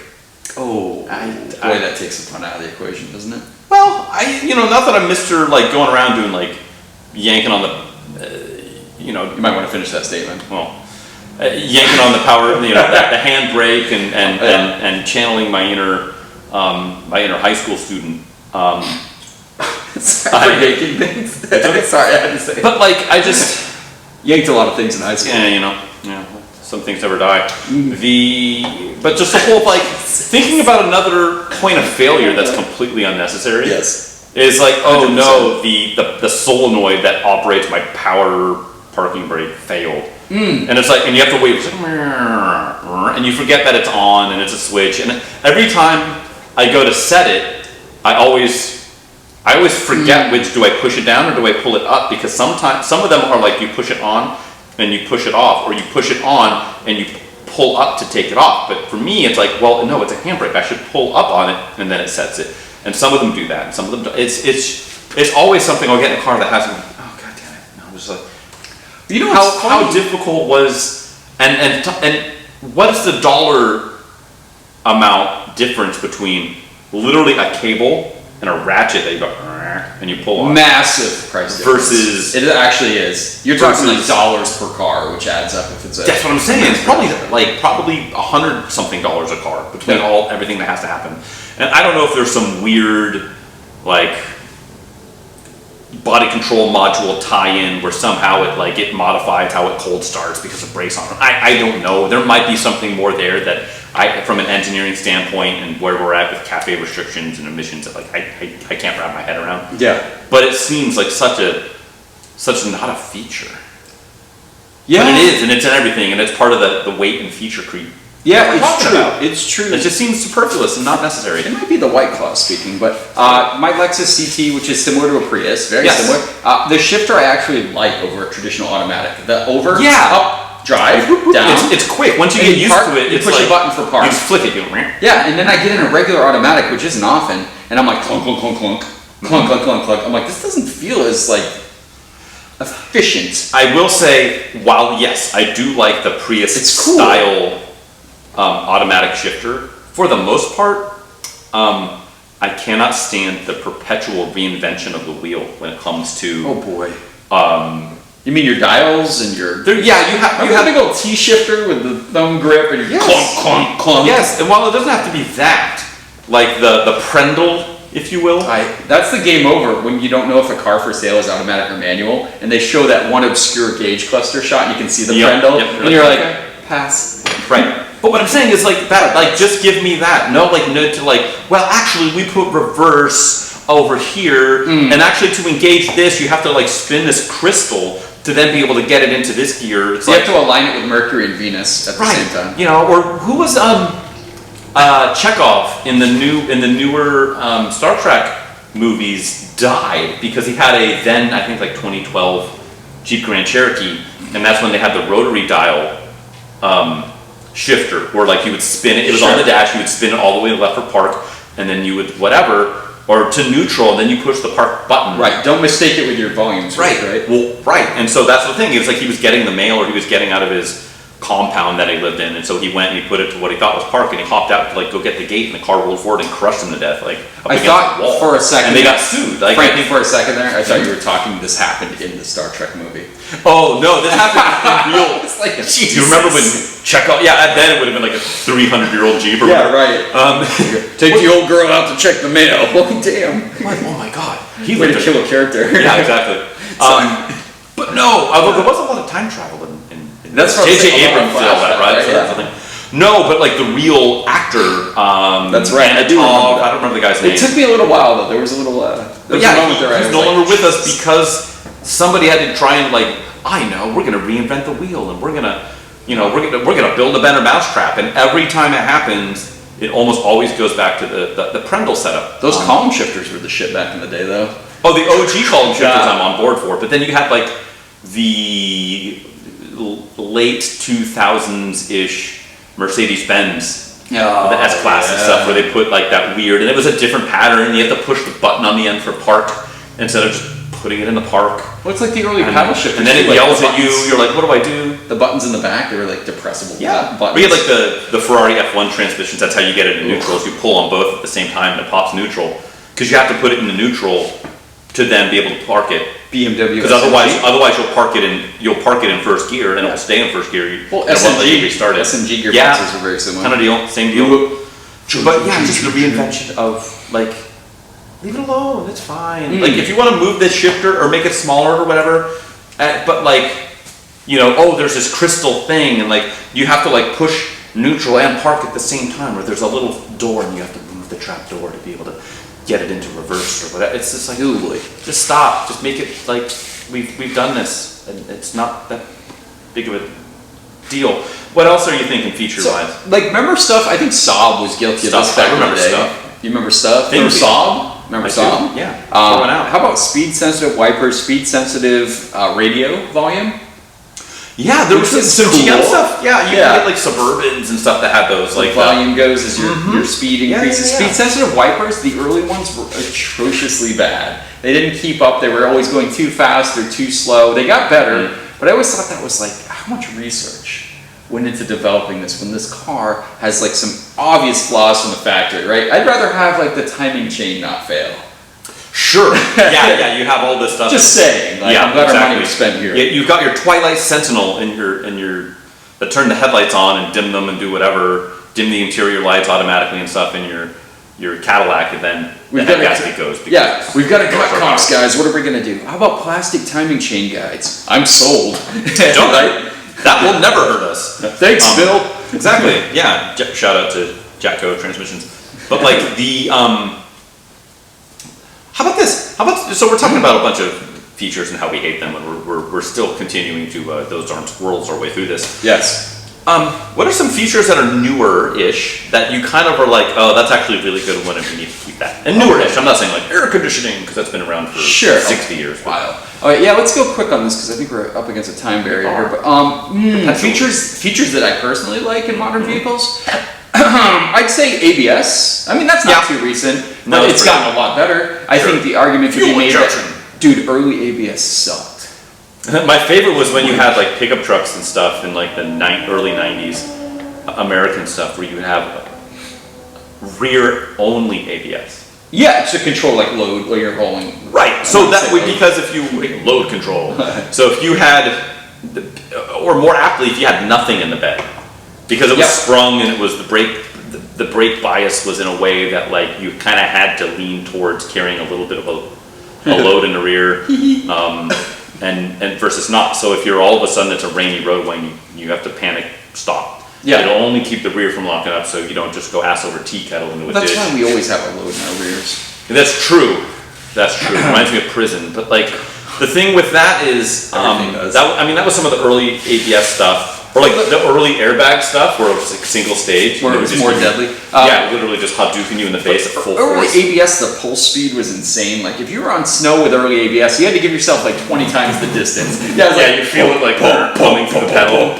Oh, boy, that takes the fun out of the equation, doesn't it? Well, not that I'm Mr. like going around doing like yanking on the, You might want to finish that statement. well, yanking on the power, the handbrake and channeling my inner high school student. Sorry, yanking things. Sorry, I had to say it. But like, I just yanked a lot of things in high school. Some things never die. But just the whole like thinking about another point of failure that's completely unnecessary. Yes. Is like, oh 100%. no, the solenoid that operates my power parking brake failed. And it's like, and you have to wait, it's like, and you forget that it's on and it's a switch. And every time I go to set it, I always forget which, do I push it down or do I pull it up? Because sometimes, some of them are like you push it on and you push it off, or you push it on and you pull up to take it off. But for me, it's like, well, no, it's a handbrake. I should pull up on it and then it sets it. And some of them do that, and some of them don't. It's always something I'll get in a car that has, oh god damn it. And I'm just like, how difficult was, and what is the dollar amount difference between literally a cable and a ratchet that you go and you pull on? Massive price difference. Versus, it actually is. You're talking like dollars per car, which adds up if it's a. That's what I'm saying. It's probably $100 something a car between everything that has to happen. And I don't know if there's some weird like body control module tie-in where somehow it modifies how it cold starts because of brakes on it. I don't know. There might be something more there that from an engineering standpoint and where we're at with CAFE restrictions and emissions that I can't wrap my head around. Yeah. But it seems like such not a feature. Yeah. But it is, and it's in everything, and it's part of the weight and feature creep. Yeah, it's true. It's true. It just seems superfluous and not necessary. It might be the White Claw speaking, but my Lexus CT, which is similar to a Prius, very similar. The shifter I actually like over a traditional automatic. The up, drive, down. It's quick. Once you get used to it, you it's push like, a button for park. You just flick it. Yeah, and then I get in a regular automatic, which isn't often, and I'm like clunk, clunk, clunk, clunk, clunk, clunk, clunk, clunk. I'm like, this doesn't feel as like efficient. I will say, while yes, I do like the Prius style automatic shifter, for the most part, I cannot stand the perpetual reinvention of the wheel when it comes to. Oh boy. You mean your dials and your? You have a big old T shifter with the thumb grip and your clunk, clunk, clunk. Yes, and while it doesn't have to be that, like the Prendle, if you will. That's the game over when you don't know if a car for sale is automatic or manual, and they show that one obscure gauge cluster shot, and you can see the Prendle, and you're like, pass. Right. But what I'm saying is like that, like just give me that. No to well actually we put reverse over here, and actually to engage this you have to like spin this crystal to then be able to get it into this gear. It's you have to align it with Mercury and Venus at the same time. Or who was Chekhov in the newer Star Trek movies died because he had a then I think like 2012 Jeep Grand Cherokee, and that's when they had the rotary dial shifter where like you would spin it. It was on the dash. You would spin it all the way to left for park, and then you would or to neutral, and then you push the park button. Right. Don't mistake it with your volumes. Right. Well, right. And so that's the thing. It was like he was getting the mail, or he was getting out of his compound that he lived in, and so he went and he put it to what he thought was park, and he hopped out to like go get the gate, and the car rolled forward and crushed him to death. Like I thought for a second, and they got sued. Like frankly, for a second there, I thought you were talking. This happened in the Star Trek movie. Oh no, this happened in real. It's like, Jesus. Do you remember when Chekhov? Yeah, then it would have been like a 300-year-old Jeep. Or yeah, right. Take the old girl out to check the mail. Oh damn! Oh my god, he way to kill a character. Yeah, exactly. But no, there was a lot of time travel in that's J.J. Abrams did all that, right? Yeah. No, but like the real actor. That's right. I don't remember the guy's name. It took me a little while though. There was a little. But yeah, he's no longer with us because somebody had to try and like, we're going to reinvent the wheel, and we're going to build a better mousetrap, and every time it happens, it almost always goes back to the Prendle setup. Those column shifters were the shit back in the day, though. Oh, the OG column shifters I'm on board for, but then you had like the late 2000s-ish Mercedes-Benz, the S-Class and stuff, where they put like that weird, and it was a different pattern, and you have to push the button on the end for park instead of just putting it in the park. Well, it's like the early paddle shifters. And then it like yells at you. You're like, what do I do? The buttons in the back, they were like depressible buttons. We had like the Ferrari F1 transmissions. That's how you get it in neutrals. You pull on both at the same time and it pops neutral. Because you have to put it in the neutral to then be able to park it. BMW. Because otherwise you'll park it in first gear and it'll stay in first gear. Well, SMG restart it. SMG gearboxes are very similar. Kind of deal, same deal. But yeah, just the reinvention of like, leave it alone. It's fine. Like if you want to move this shifter or make it smaller or whatever, but like, there's this crystal thing and like you have to like push neutral and park at the same time, or there's a little door and you have to move the trap door to be able to get it into reverse or whatever. It's just like, just stop. Just make it like we've done this and it's not that big of a deal. What else are you thinking feature-wise? Like, remember stuff? I think Saab was guilty of this back in the day. Stuff. You remember stuff? Remember Saab? Remember Saab? Yeah. How about speed-sensitive wipers, speed-sensitive radio volume? Yeah, there was some GM stuff. Yeah, you can get like Suburbans and stuff that had those. Like volume goes as your speed increases. Speed-sensitive wipers, the early ones were atrociously bad. They didn't keep up. They were always going too fast or too slow. They got better, but I always thought that was like, how much research went into developing this when this car has like some obvious flaws from the factory, right? I'd rather have like the timing chain not fail. Sure. Yeah, you have all this stuff. Just saying. Like, I'm glad our money was spent here. Yeah, you've got your Twilight Sentinel in your that turn the headlights on and dim them and do whatever, dim the interior lights automatically and stuff in your Cadillac, and then the head gasket goes. Yeah, we've got to cut costs, guys. What are we gonna do? How about plastic timing chain guides? I'm sold. Don't right? That will never hurt us. Thanks, Bill. Exactly. Yeah. Shout out to Jacko Transmissions. But like the how about this? So we're talking about a bunch of features and how we hate them, and we're still continuing to those darn squirrels our way through this. Yes. What are some features that are newer-ish that you kind of are like, oh, that's actually a really good one and we need to keep that? And newer-ish, I'm not saying like air conditioning because that's been around for 60 years. Wow. All right, yeah, let's go quick on this because I think we're up against a time barrier here. But features that I personally like in modern vehicles. I'd say ABS. I mean, that's not too recent, but it's gotten a lot better. I think the argument could be made that, dude, early ABS sucked. My favorite was when you had like pickup trucks and stuff in like the early 90s, American stuff, where you would have rear-only ABS. Yeah, to control like load while you're hauling. Right. So that would, because if you load control. So if you had, or more aptly, if you had nothing in the bed, because it was sprung and it was the brake bias was in a way that like you kind of had to lean towards carrying a little bit of a load in the rear. And versus not. So if you're all of a sudden it's a rainy roadway and you have to panic stop. Yeah. It'll only keep the rear from locking up so you don't just go ass over tea kettle into a ditch. That's why we always have a load in our rears. That's true. It reminds me of prison. But like the thing with that is that was some of the early ABS stuff. Or like the early airbag stuff where it was like single stage. Where it was more deadly. Literally just Hadouken you in the face at full early force. ABS, the pulse speed was insane. Like if you were on snow with early ABS, you had to give yourself like 20 times the distance. You feel it like coming through the pedal.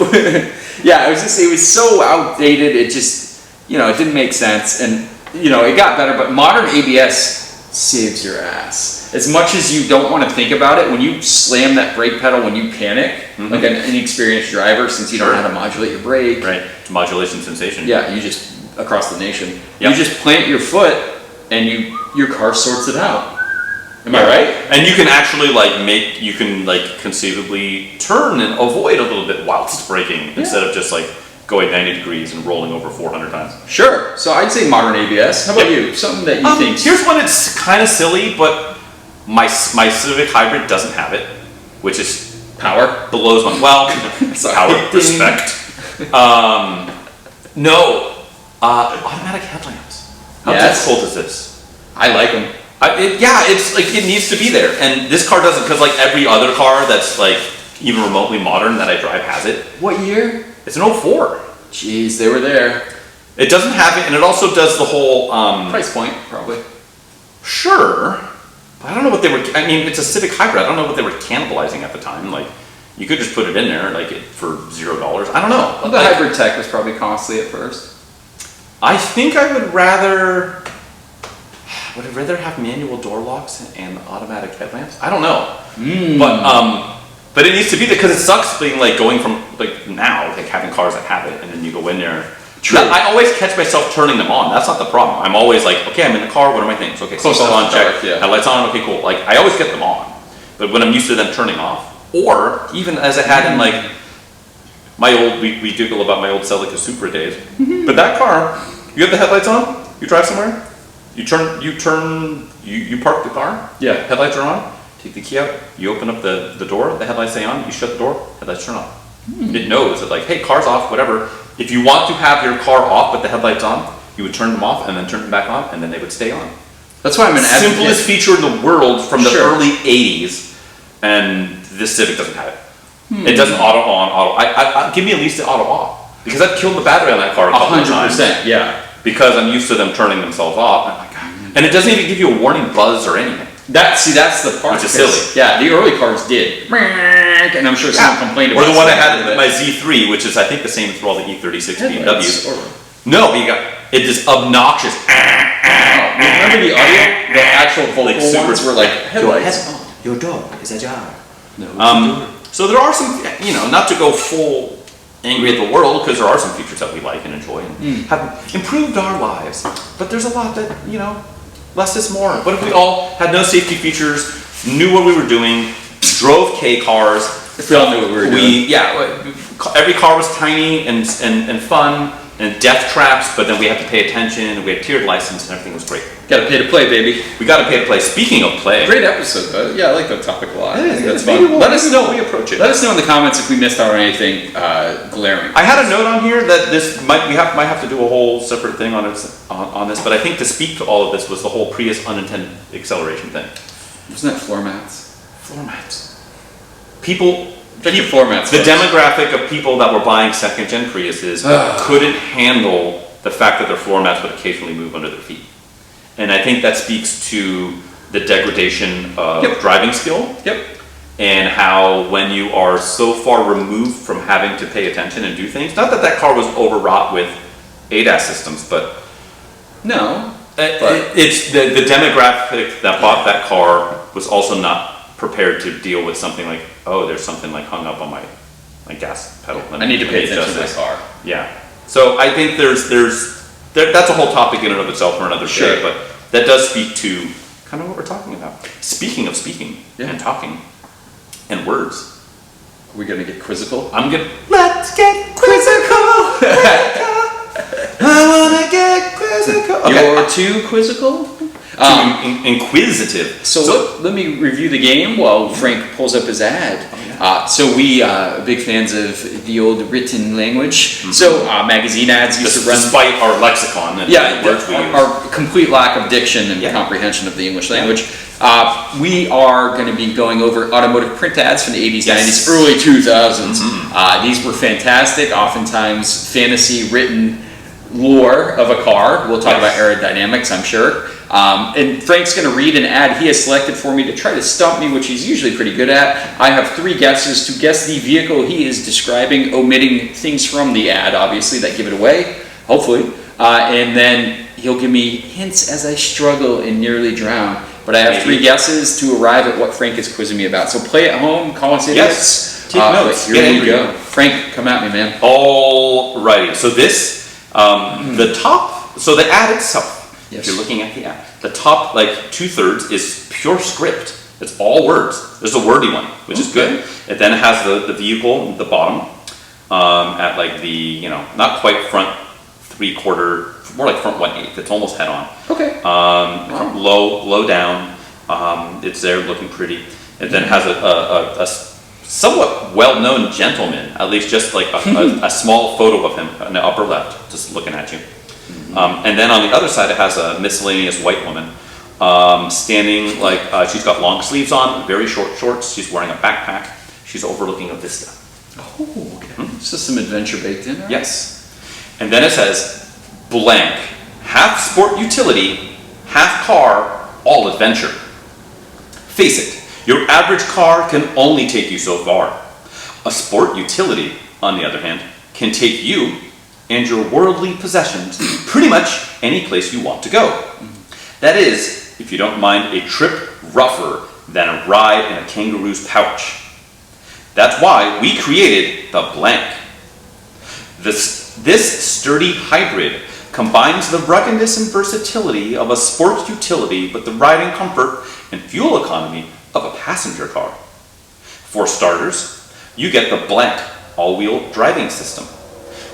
Yeah, it was so outdated. It just, it didn't make sense. And, it got better, but modern ABS saves your ass. As much as you don't want to think about it, when you slam that brake pedal when you panic, like an inexperienced driver, since you don't know how to modulate your brake. Right, it's modulation sensation. Yeah, you just, across the nation, you just plant your foot and your car sorts it out. Am I right? And you can actually you can conceivably turn and avoid a little bit whilst braking instead of just going 90 degrees and rolling over 400 times. Sure. So I'd say modern ABS. How about you? Something that you think? Here's one that's kind of silly, but my Civic Hybrid doesn't have it, which is power. Blows my power. Respect. No. Automatic headlamps. How difficult is this? I like them. It's it needs to be there, and this car doesn't, because every other car that's even remotely modern that I drive has it. What year? It's an 04. Jeez, they were there. It doesn't have it, and it also does the whole price point, probably. Sure, but I don't know what they were. I mean, it's a Civic Hybrid. I don't know what they were cannibalizing at the time. You could just put it in there, for $0. I don't know. Well, the hybrid tech was probably costly at first. I think I would rather. would I rather have manual door locks and automatic headlamps? I don't know. But it needs to be there because it sucks being like going from like now like having cars that have it and then you go in there. True. I always catch myself turning them on. That's not the problem. I'm always like, okay, I'm in the car. What are my things? Okay, Close seatbelt on, check. dark, yeah. Headlights on. Okay, cool. Like I always get them on. But when I'm used to them turning off, or even as I had in like my old, we giggle about my old Celica Supra days. But that car, you have the headlights on. You drive somewhere. You park the car. Yeah. Headlights are on. Take the key out. You open up the door. The headlights stay on. You shut the door. Headlights turn off. It knows that like, hey, car's off. Whatever. If you want to have your car off but the headlights on, you would turn them off and then turn them back on, and then they would stay on. That's why I'm an advocate. Simplest feature in the world from the early '80s, and this Civic doesn't have it. It doesn't auto on, auto. Give me at least the auto off because I've killed the battery on that car a couple of times. 100%, yeah. Because I'm used to them turning themselves off. I'm like, God. And it doesn't even give you a warning buzz or anything. That's the part. Which is silly. Yeah, the early cars did. And I'm sure someone complained about it. Or the one I had in my Z3, which is I think the same for all the E36 BMWs. No, but it is obnoxious. Remember the audio? The actual vocal ones were like, Headlights on. Your door is ajar. So there are some, not to go full angry at the world, because there are some features that we like and enjoy and have improved our lives. But there's a lot that, less is more. What if we all had no safety features, knew what we were doing, drove K cars? If we all knew what we were doing. Yeah, every car was tiny and fun and death traps, but then we had to pay attention and we had tiered license and everything was great. Gotta pay to play, baby. We gotta pay to play. Speaking of play. Great episode. Yeah, I like that topic a lot. I think that's maybe fun. let us know. We approach it. Let us know in the comments if we missed out on anything glaring. I had a note on here that we might have to do a whole separate thing on this, but I think to speak to all of this was the whole Prius unintended acceleration thing. Wasn't that floor mats? Floor mats. People. Floor mats. The demographic of people that were buying second-gen Priuses couldn't handle the fact that their floor mats would occasionally move under their feet. And I think that speaks to the degradation of driving skill. Yep. And how when you are so far removed from having to pay attention and do things, not that car was overwrought with ADAS systems, but no. It's the demographic that bought that car was also not prepared to deal with something like, oh, there's something like hung up on my gas pedal. I need to pay attention to my car. Yeah. So I think that's a whole topic in and of itself for another day, but that does speak to kind of what we're talking about. Speaking of speaking and talking and words. Are we gonna get quizzical? Let's get quizzical. I wanna get quizzical. Okay. You're too quizzical? Inquisitive. So let me review the game while Frank pulls up his ad. So we are big fans of the old written language. So magazine ads used to run. Despite our lexicon and the words we use. Our complete lack of diction and comprehension of the English language. We are going to be going over automotive print ads from the 80s, 90s, early 2000s. These were fantastic, oftentimes fantasy written lore of a car. We'll talk about aerodynamics, I'm sure. And Frank's going to read an ad he has selected for me to try to stump me, which he's usually pretty good at. I have 3 guesses to guess the vehicle he is describing, omitting things from the ad, obviously, that give it away, hopefully. And then he'll give me hints as I struggle and nearly drown. But I have 3 guesses to arrive at what Frank is quizzing me about. So play at home, call us idiots. Take notes. Here we go. Frank, come at me, man. Alrighty. So this, the ad itself. If you're looking at the ad, the top 2/3 is pure script. It's all words. There's a wordy one, which is good. It then has the vehicle at the bottom, at the not quite front 3/4, more like front 1/8. It's almost head on. Okay. Low down. It's there looking pretty. It then has a somewhat well-known gentleman, at least just a small photo of him in the upper left, just looking at you. And then on the other side, it has a miscellaneous white woman standing she's got long sleeves on, very short shorts. She's wearing a backpack. She's overlooking a vista. Oh, okay. So some adventure baked in there? Yes. And then it says, blank, half sport utility, half car, all adventure. Face it, your average car can only take you so far. A sport utility, on the other hand, can take you and your worldly possessions pretty much any place you want to go. That is, if you don't mind a trip rougher than a ride in a kangaroo's pouch. That's why we created the Blank. This sturdy hybrid combines the ruggedness and versatility of a sports utility with the riding comfort and fuel economy of a passenger car. For starters, you get the Blank all-wheel driving system,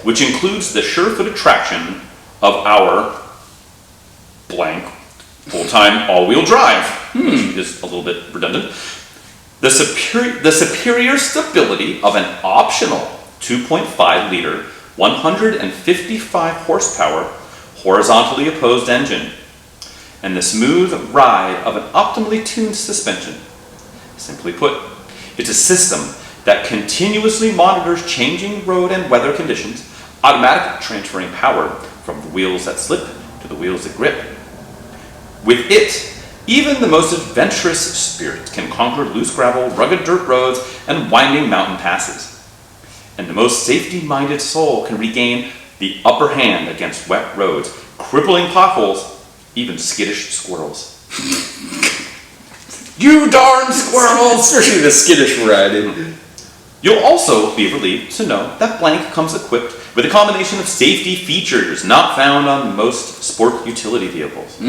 which includes the sure-footed traction of our Blank full-time all-wheel drive, which is a little bit redundant. The superior stability of an optional 2.5 liter, 155 horsepower, horizontally opposed engine, and the smooth ride of an optimally tuned suspension. Simply put, it's a system that continuously monitors changing road and weather conditions, automatically transferring power from the wheels that slip to the wheels that grip. With it, even the most adventurous spirit can conquer loose gravel, rugged dirt roads, and winding mountain passes. And the most safety-minded soul can regain the upper hand against wet roads, crippling potholes, even skittish squirrels. You darn squirrels! Especially the skittish variety. You'll also be relieved to know that Blank comes equipped with a combination of safety features not found on most sport utility vehicles,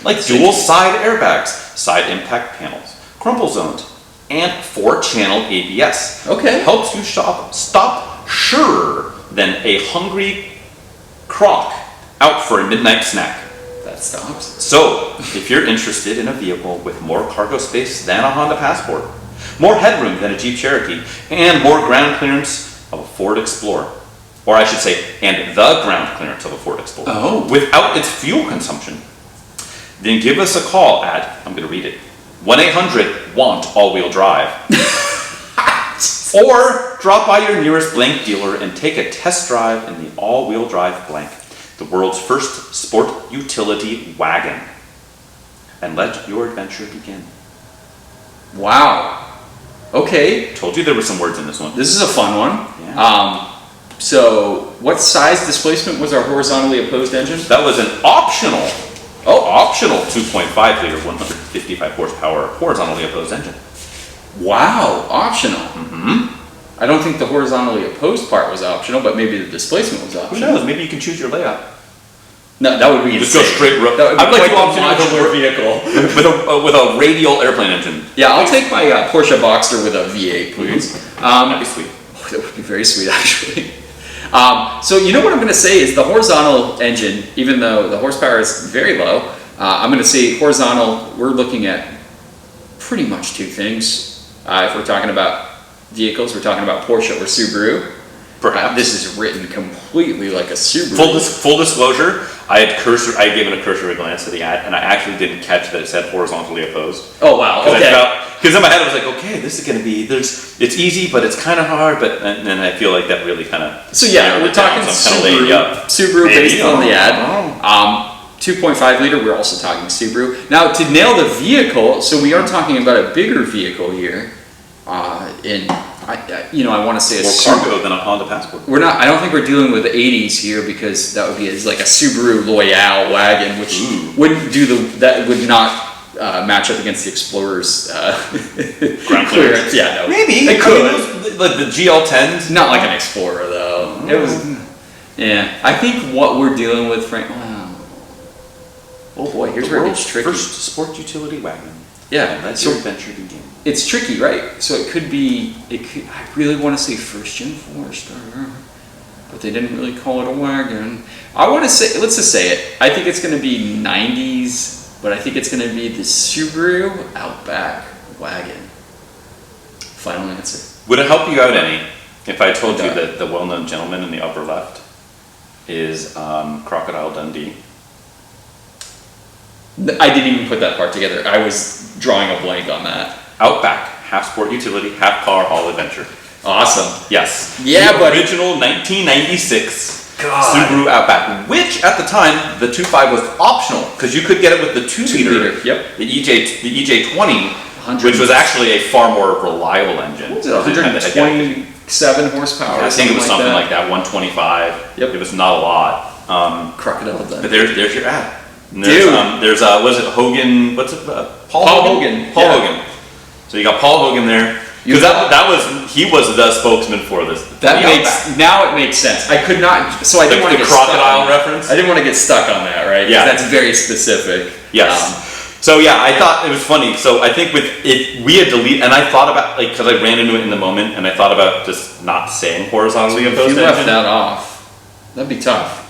like dual side airbags, side impact panels, crumple zones, and 4-channel ABS. Okay. Helps you stop surer than a hungry croc out for a midnight snack. That stops. So, if you're interested in a vehicle with more cargo space than a Honda Passport, more headroom than a Jeep Cherokee, and more ground clearance of a Ford Explorer, or I should say, and the ground clearance of a Ford Explorer, without its fuel consumption, then give us a call at, I'm going to read it, 1-800-WANT-ALL-WHEEL DRIVE. Or drop by your nearest Blank dealer and take a test drive in the all-wheel drive Blank, the world's first sport utility wagon. And let your adventure begin. Wow. Okay. Told you there were some words in this one. This is a fun one. Yeah. So what size displacement was our horizontally opposed engine? That was an optional 2.5 liter, 155 horsepower horizontally opposed engine. Wow, optional. I don't think the horizontally opposed part was optional, but maybe the displacement was Who optional. knows? Maybe you can choose your layout. No, that would be Just insane. go straight road. That would be I'd like quite to the option modular vehicle. with a radial airplane engine. Yeah, I'll take my Porsche Boxster with a V8, please. That'd be sweet. That would be very sweet, actually. So you know what I'm going to say is the horizontal engine, even though the horsepower is very low, I'm going to say horizontal, we're looking at pretty much two things. If we're talking about vehicles, we're talking about Porsche or Subaru. Perhaps. This is written completely like a Subaru. Full disclosure, I had given a cursory glance at the ad, and I actually didn't catch that it said horizontally opposed. Oh wow! Okay. Because in my head I was like, okay, this is going to be it's easy, but it's kind of hard. But and I feel like that really kind of. So yeah, we're talking Subaru based on the ad. 2.5 liter. We're also talking Subaru. Now to nail the vehicle, so we are talking about a bigger vehicle here. I want to say more cargo than a Honda Passport. We're not. I don't think we're dealing with the 80s here because that would be like a Subaru Loyale wagon, which wouldn't do that would not match up against the Explorer's ground clearance. Yeah, no, maybe it could. Like the GL10s. Not like an Explorer though. It was. Yeah, I think what we're dealing with, Frank. Oh boy, here's where it gets tricky. First sport utility wagon. Yeah, let your adventure begin. It's tricky, right? So it could be. I really want to say first gen 4-star, but they didn't really call it a wagon. I want to say, let's just say it. I think it's going to be 90s, but I think it's going to be the Subaru Outback wagon. Final answer. Would it help you out any if I told you that the well-known gentleman in the upper left is Crocodile Dundee? I didn't even put that part together. I was drawing a blank on that. Outback, half sport utility, half car, all adventure. Awesome. Yes. Yeah, the but original 1996 Subaru Outback, which at the time the 2.5 was optional because you could get it with the 2 liter. Yep. The EJ20, which was actually a far more reliable engine. What was it? 127 horsepower. I think it was something like that. 125. Yep. It was not a lot. Crocodile Dundee. But there's your ad. And there's was it Hogan? What's it? Paul Hogan. Paul Hogan. So you got Paul Hogan there. Because he was the spokesman for this. Now it makes sense. I could not. So I didn't want to get crocodile reference. I didn't want to get stuck on that, right? Yeah, that's very specific. Yes. So yeah, I thought it was funny. So I think with it, we had deleted, and I thought about because I ran into it in the moment, and I thought about just not saying horizontally opposed. If you left that off, that'd be tough.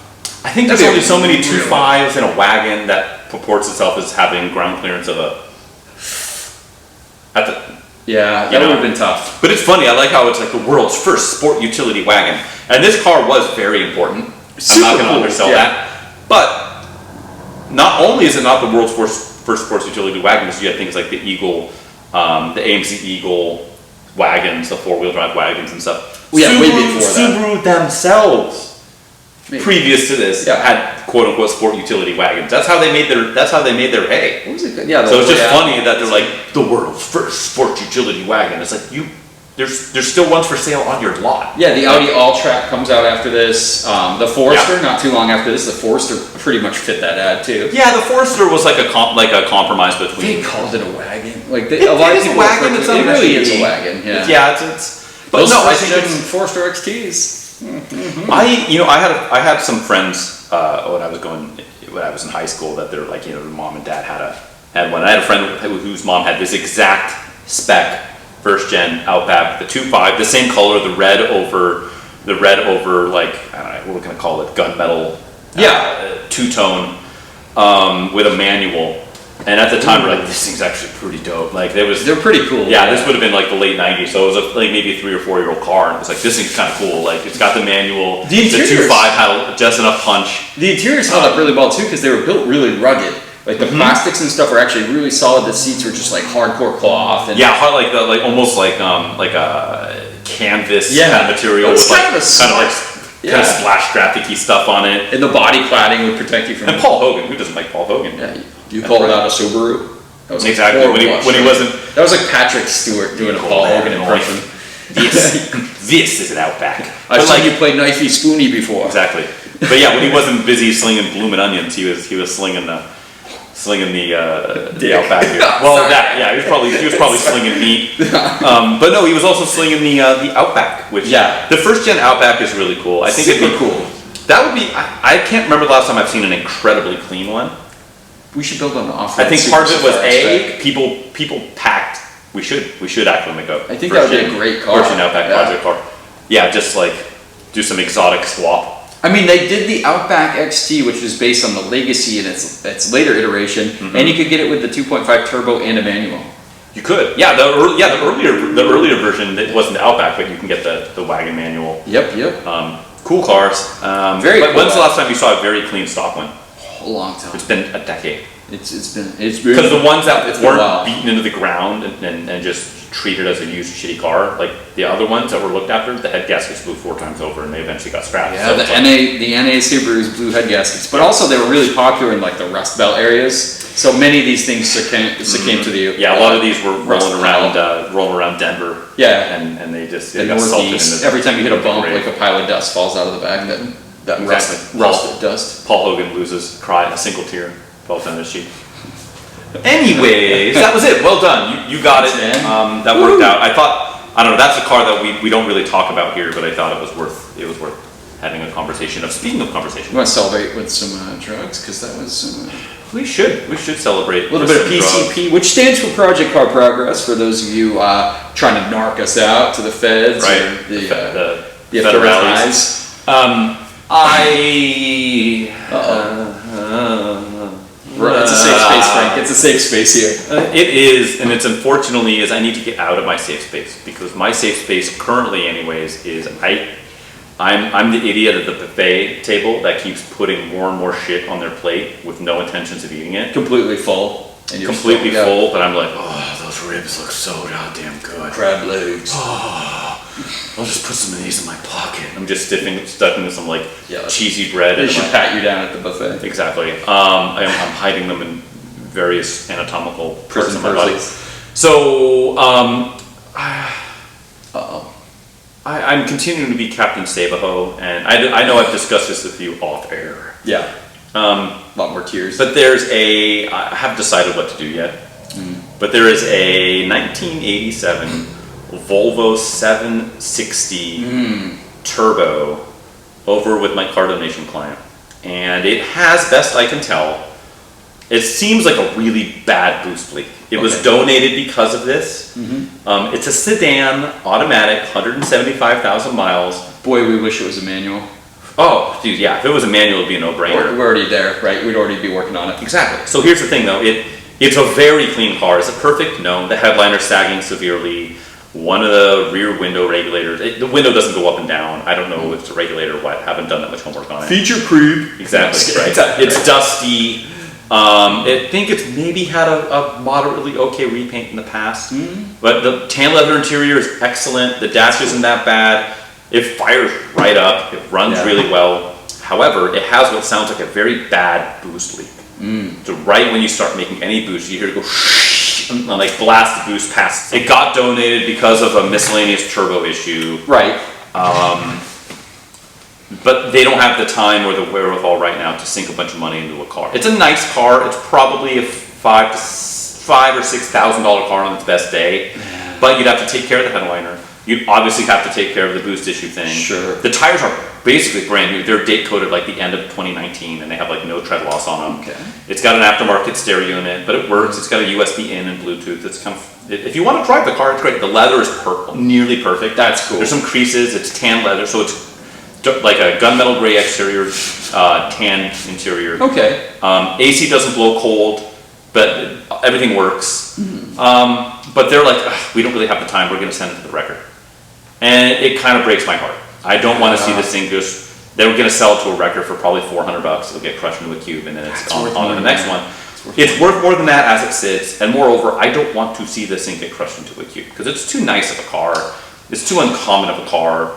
I think there's only so many 2.5s in a wagon that purports itself as having ground clearance of a. Yeah, that would have been tough. But it's funny. I like how it's like the world's first sport utility wagon, and this car was very important. I'm not going to undersell that. But not only is it not the world's first sports utility wagon, because you had things like the Eagle, the AMC Eagle wagons, the 4-wheel drive wagons and stuff. Way before Subaru themselves, previous to this, had quote unquote sport utility wagons. That's how they made their hay. What was it? Yeah. So it's just funny that they're like the world's first sport utility wagon. It's like there's still ones for sale on your lot. Yeah, the Audi All-Track comes out after this. The Forester, not too long after this. The Forester pretty much fit that ad too. Yeah, the Forester was like a compromise between. They called it a wagon. Like a lot of people. It really is a wagon. Yeah. Yeah, it's. But no, I think Forester XTs. Mm-hmm. I had some friends when I was in high school that they're like, their mom and dad had one. I had a friend whose mom had this exact spec first gen Outback, the 2.5, the same color, the red over like, I don't know what we're gonna call it, gunmetal, two-tone, with a manual. And at the time, we're like, this thing's actually pretty dope. Like, they're pretty cool. Yeah, this would have been like the late '90s, so it was like maybe a 3 or 4 year old car, and it was like, this thing's kind of cool. Like, it's got the manual. The 2.5 had just enough punch. The interiors held up really well too, because they were built really rugged. Like the plastics and stuff were actually really solid. The seats were just like hardcore cloth. And almost like a canvas kind of material with kind of splash graphic-y stuff on it. And the body cladding would protect you from. And Paul Hogan, who doesn't like Paul Hogan? Yeah, you call it out a Subaru. That was exactly when he wasn't. That was like Patrick Stewart doing a Paul Hogan impression. This is an Outback. I've seen you play Knifey Spoony before. Exactly. But yeah, when he wasn't busy slinging bloomin' onions, he was slinging the Outback here. Well, he was probably slinging meat. But no, he was also slinging the Outback, which the first gen Outback is really cool. I think it'd be cool. That would be. I can't remember the last time I've seen an incredibly clean one. We should build an off-road. I think part of it was people packed. We should actually make a. I think that would be a great car. First gen Outback project car. Yeah, just like do some exotic swap. I mean, they did the Outback XT, which was based on the Legacy in its later iteration, and you could get it with the 2.5 turbo and a manual. You could, the earlier version, it wasn't the Outback, but you can get the wagon manual. Yep. Cool cars. Very. But when's the last time you saw a very clean stock one? A long time. It's been a decade. It's been because the ones that weren't beaten into the ground and just treated as a used shitty car, like the other ones that were looked after, the head gaskets blew 4 times over and they eventually got scrapped. Yeah, so the NA Subarus blew head gaskets, but also they were really popular in like the Rust Belt areas. So many of these things succumbed to the a lot of these were rolling around Denver. Yeah, and they got salted into every time you hit a bump, like a pile of dust falls out of the bag. That rusted dust. Paul Hogan loses a single tear falls down his cheek. Anyways, that was it. Well done. You got it. That worked out. I don't know. That's a car that we don't really talk about here, but I thought it was worth having a conversation of. Speaking of conversation, you want to celebrate with some drugs because that was. We should celebrate a little bit of PCP, which stands for Project Car Progress. For those of you trying to narc us out to the feds, right? Or the federales. It's a safe space, Frank. It's a safe space here. It is, and it's unfortunately I need to get out of my safe space because my safe space currently, anyways, is I'm the idiot at the buffet table that keeps putting more and more shit on their plate with no intentions of eating it. Completely full. Completely full, but I'm like, oh, those ribs look so goddamn good. Crab legs. Oh, I'll just put some of these in my pocket. I'm just stuffing with some like cheesy bread. They should pat you down at the buffet. Exactly. I'm hiding them in various anatomical parts of my body. So, I'm continuing to be Captain Sabaho, and I know I've discussed this with you off air. Yeah. A lot more tears. But I haven't decided what to do yet. But there is a 1987 Volvo 760 Turbo over with my car donation client. And it has, best I can tell, it seems like a really bad boost leak. It was donated because of this. It's a sedan, automatic, 175,000 miles. Boy, we wish it was a manual. Oh, dude, yeah. If it was a manual, it'd be a no-brainer. We're already there, right? We'd already be working on it. Exactly. So here's the thing, though. It's a very clean car. Is it perfect? No. The headliner's sagging severely. One of the rear window regulators, the window doesn't go up and down. I don't know if it's a regulator or what. I haven't done that much homework on it. Feature creep. Exactly, right. It's dusty. I think it's maybe had a moderately okay repaint in the past. But the tan leather interior is excellent. The dash isn't that bad. It fires right up. It runs really well. However, it has what sounds like a very bad boost leak. So right when you start making any boost, you hear it go and like blast the boost past. It got donated because of a miscellaneous turbo issue. Right. But they don't have the time or the wherewithal right now to sink a bunch of money into a car. It's a nice car. It's probably a $5,000 or $6,000 car on its best day. But you'd have to take care of the headliner. You'd obviously have to take care of the boost issue thing. Sure. The tires are basically brand new. They're date coded like the end of 2019, and they have like no tread loss on them. Okay. It's got an aftermarket stereo in it, but it works. It's got a USB in and Bluetooth. It's kind of, if you want to drive the car, it's great. The leather is nearly perfect. That's cool. There's some creases. It's tan leather, so it's like a gunmetal gray exterior, tan interior. Okay. AC doesn't blow cold, but everything works. But they're like, we don't really have the time. We're going to send it to the wrecker. And it kind of breaks my heart. I don't want to see this thing just, they were going to sell it to a wrecker for probably $400. It'll get crushed into a cube, and then it's on to the next one. It's worth more than that as it sits. And moreover, I don't want to see this thing get crushed into a cube because it's too nice of a car. It's too uncommon of a car.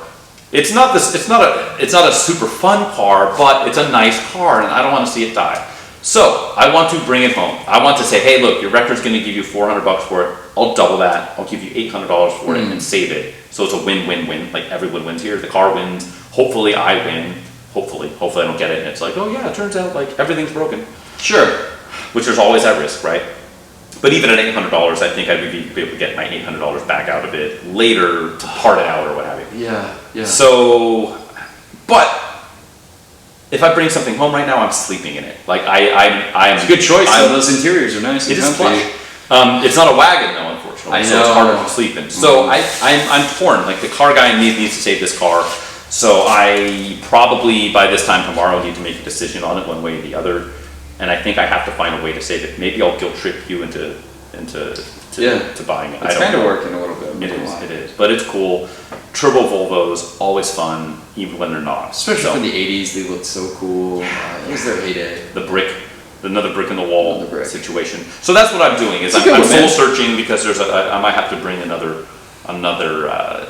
It's not a super fun car, but it's a nice car, and I don't want to see it die. So I want to bring it home. I want to say, hey, look, your wrecker's going to give you $400 for it. I'll double that. I'll give you $800 for it and save it. So it's a win-win-win. Like everyone wins here. The car wins. Hopefully I win. Hopefully I don't get it. And it's like, oh yeah, it turns out like everything's broken. Sure. Which there's always that risk, right? But even at $800, I think I would be able to get my $800 back out of it later to part it out or what have you. Yeah. So, but if I bring something home right now, I'm sleeping in it. Like I'm. It's a good choice. Those interiors are nice. It and is comfy. plush. It's not a wagon though, unfortunately. I So know. it's harder to sleep in. So I'm torn. Like the car guy needs to save this car. So I probably by this time tomorrow need to make a decision on it one way or the other. And I think I have to find a way to save it. Maybe I'll guilt trip you into buying it. It's kind of working a little bit. It is. But it's cool. Turbo Volvos, always fun, even when they're not. Especially from the 80s, they looked so cool. It was their heyday. Another brick in the wall Another brick. situation. So that's what I'm doing. Is I'm soul searching because I might have to bring another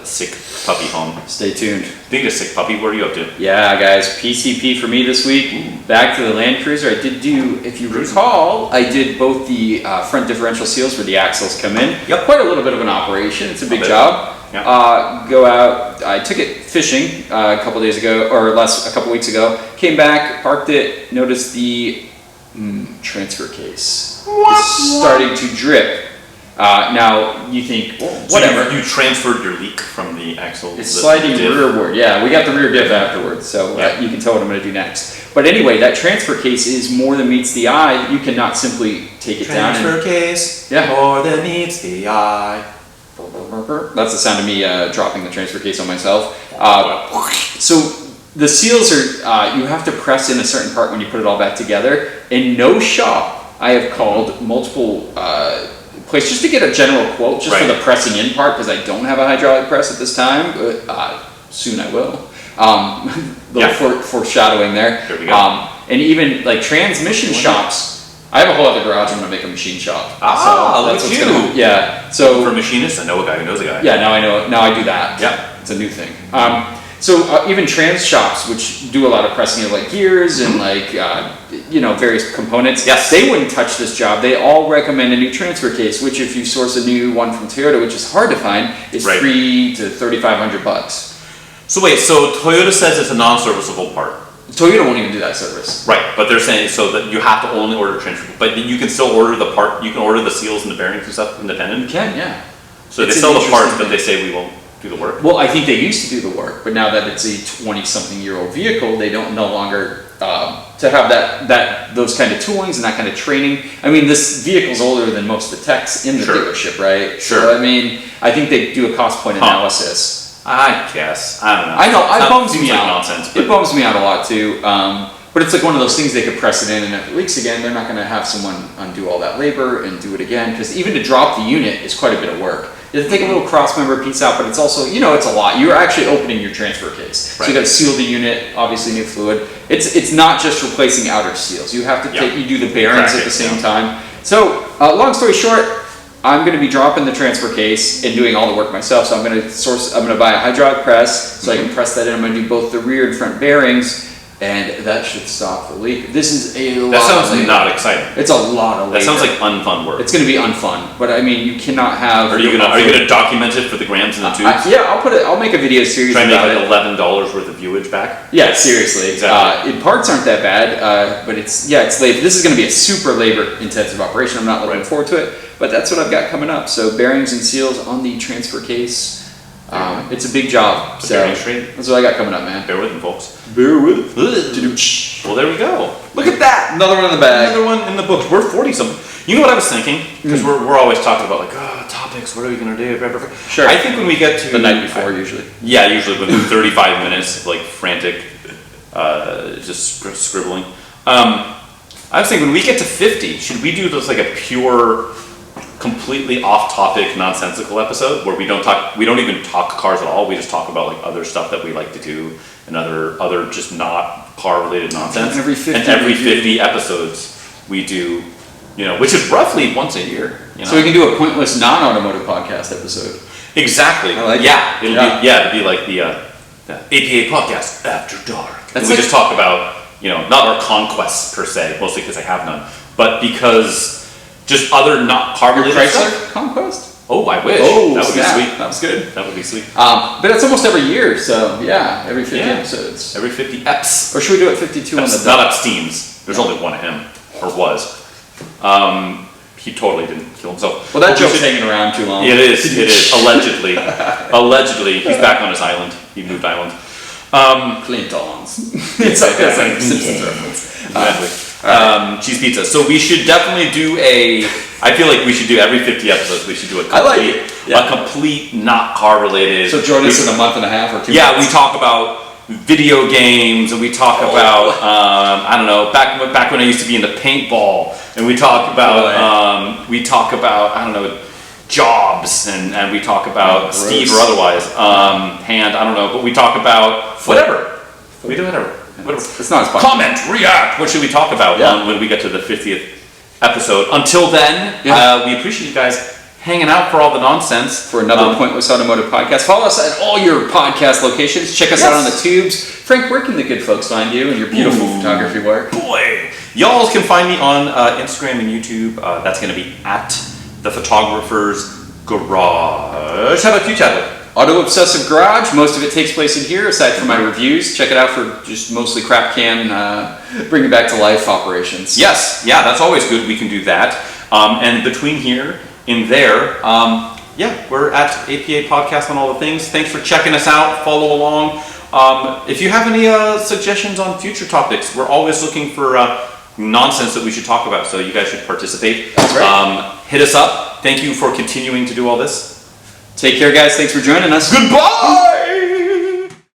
sick puppy home. Stay tuned. Being a sick puppy, what are you up to? Yeah, guys, PCP for me this week. Back to the Land Cruiser. I did do, if you recall, I did both the front differential seals where the axles come in. Yep. Quite a little bit of an operation. It's a big job. Yeah. Go out. I took it fishing a couple days ago, or a couple weeks ago. Came back, parked it, noticed the transfer case is starting to drip. Now you think, well, whatever. So you transferred your leak from the axle. It's sliding rearward. Yeah, we got the rear diff afterwards, so you can tell what I'm going to do next. But anyway, that transfer case is more than meets the eye. You cannot simply take it down. Transfer case. Yeah. More than meets the eye. That's the sound of me dropping the transfer case on myself. So the seals are, you have to press in a certain part when you put it all back together. In no shop, I have called multiple places just to get a general quote, just for the pressing in part, because I don't have a hydraulic press at this time, but soon I will. Little foreshadowing there. There we go. And even like transmission shops, I have a whole other garage. I'm going to make a machine shop. Look at you. Yeah. So for a machinist, I know a guy who knows a guy. Yeah, now I know. Now I do that. Yeah. It's a new thing. So even trans shops, which do a lot of pressing of like gears and like various components, they wouldn't touch this job. They all recommend a new transfer case, which if you source a new one from Toyota, which is hard to find, is $300 to $3,500. So wait, so Toyota says it's a non-serviceable part. Toyota won't even do that service. Right, but they're saying so that you have to only order transfer, but you can still order the part. You can order the seals and the bearings and stuff independent. You can, yeah. So they sell the parts, but they say we won't do the work. Well, I think they used to do the work, but now that it's a 20-something-year-old vehicle, they don't no longer to have those kind of toolings and that kind of training. I mean, this vehicle's older than most of the techs in the dealership, right? Sure. So, I mean, I think they do a cost point analysis. I guess. I don't know. I know, it bums me like out. Nonsense, but It bums me out a lot too. But it's like one of those things they could press it in, and if it leaks again, they're not going to have someone undo all that labor and do it again. Because even to drop the unit is quite a bit of work. You have to take a little cross member piece out, but it's also, it's a lot. You're actually opening your transfer case. So you got to seal the unit, obviously new fluid. It's not just replacing outer seals. You have to you do the bearings at the same time. So long story short, I'm going to be dropping the transfer case and doing all the work myself. So I'm going to buy a hydraulic press so I can press that in. I'm going to do both the rear and front bearings, and that should stop the leak. This is a lot. That sounds not exciting. It's a lot of labor. That sounds like unfun work. It's going to be unfun, but I mean, you cannot have. Are you gonna document it for the grams and the tubes? I'll make a video series. Try and make like $11 worth of viewage back. Yeah, seriously. Exactly. Parts aren't that bad, but it's labor. This is going to be a super labor-intensive operation. I'm not looking forward to it, but that's what I've got coming up. So bearings and seals on the transfer case. It's a big job. So that's what I got coming up, man. Bear with me, folks. Bear with. Well, there we go. Look at that. Another one in the bag. Another one in the books. We're 40-something. You know what I was thinking? Because we're always talking about like, topics. What are we gonna do? Sure. I think when we get to the night before, usually. Yeah, usually within 35 minutes of like frantic, just scribbling. I was thinking when we get to 50, should we do just like a pure, completely off-topic, nonsensical episode where we don't even talk cars at all. We just talk about like other stuff that we like to do and other just not car-related nonsense. And every 50 episodes we do, which is roughly once a year. So we can do a pointless non-automotive podcast episode. Exactly. I like it. It'd be like the APA podcast After Dark. We just talk about not our conquests per se, mostly because I have none, but because just other not car-related Chrysler stuff. Conquest? Oh, I wish. Oh, that would be sweet. That was good. That would be sweet. But it's almost every year, so every 50 episodes. Every 50 eps. Or should we do it 52 on the Not Epstein's. There's only one of him, or was. He totally didn't kill himself. Well, that joke's hanging around too long. It is. Allegedly. Allegedly. He's back on his island. He moved island. Clintons. It's like a Simpsons reference. Exactly. Cheese pizza. So we should definitely do I feel like we should do every 50 episodes. We should do a complete not car related. So join us in a month and a half or 2 months. Yeah, we talk about video games and we talk about I don't know, back when I used to be into paintball, and we talk about I don't know, jobs and we talk about Steve or otherwise Hand, I don't know, but we talk about whatever. We do whatever. It's not as fun. Comment, react. What should we talk about when we get to the 50th episode? Until then, we appreciate you guys hanging out for all the nonsense. For another Pointless Automotive podcast. Follow us at all your podcast locations. Check us out on the tubes. Frank, where can the good folks find you and your beautiful photography work? Boy, y'all can find me on Instagram and YouTube. That's going to be at The Photographer's Garage. How about you, Chadwick? Auto Obsessive Garage. Most of it takes place in here, aside from my reviews. Check it out for just mostly crap can, bring it back to life operations. Yes, that's always good. We can do that. And between here and there, we're at APA Podcast on all the things. Thanks for checking us out. Follow along. If you have any suggestions on future topics, we're always looking for nonsense that we should talk about, so you guys should participate. That's right. Hit us up. Thank you for continuing to do all this. Take care, guys. Thanks for joining us. Goodbye!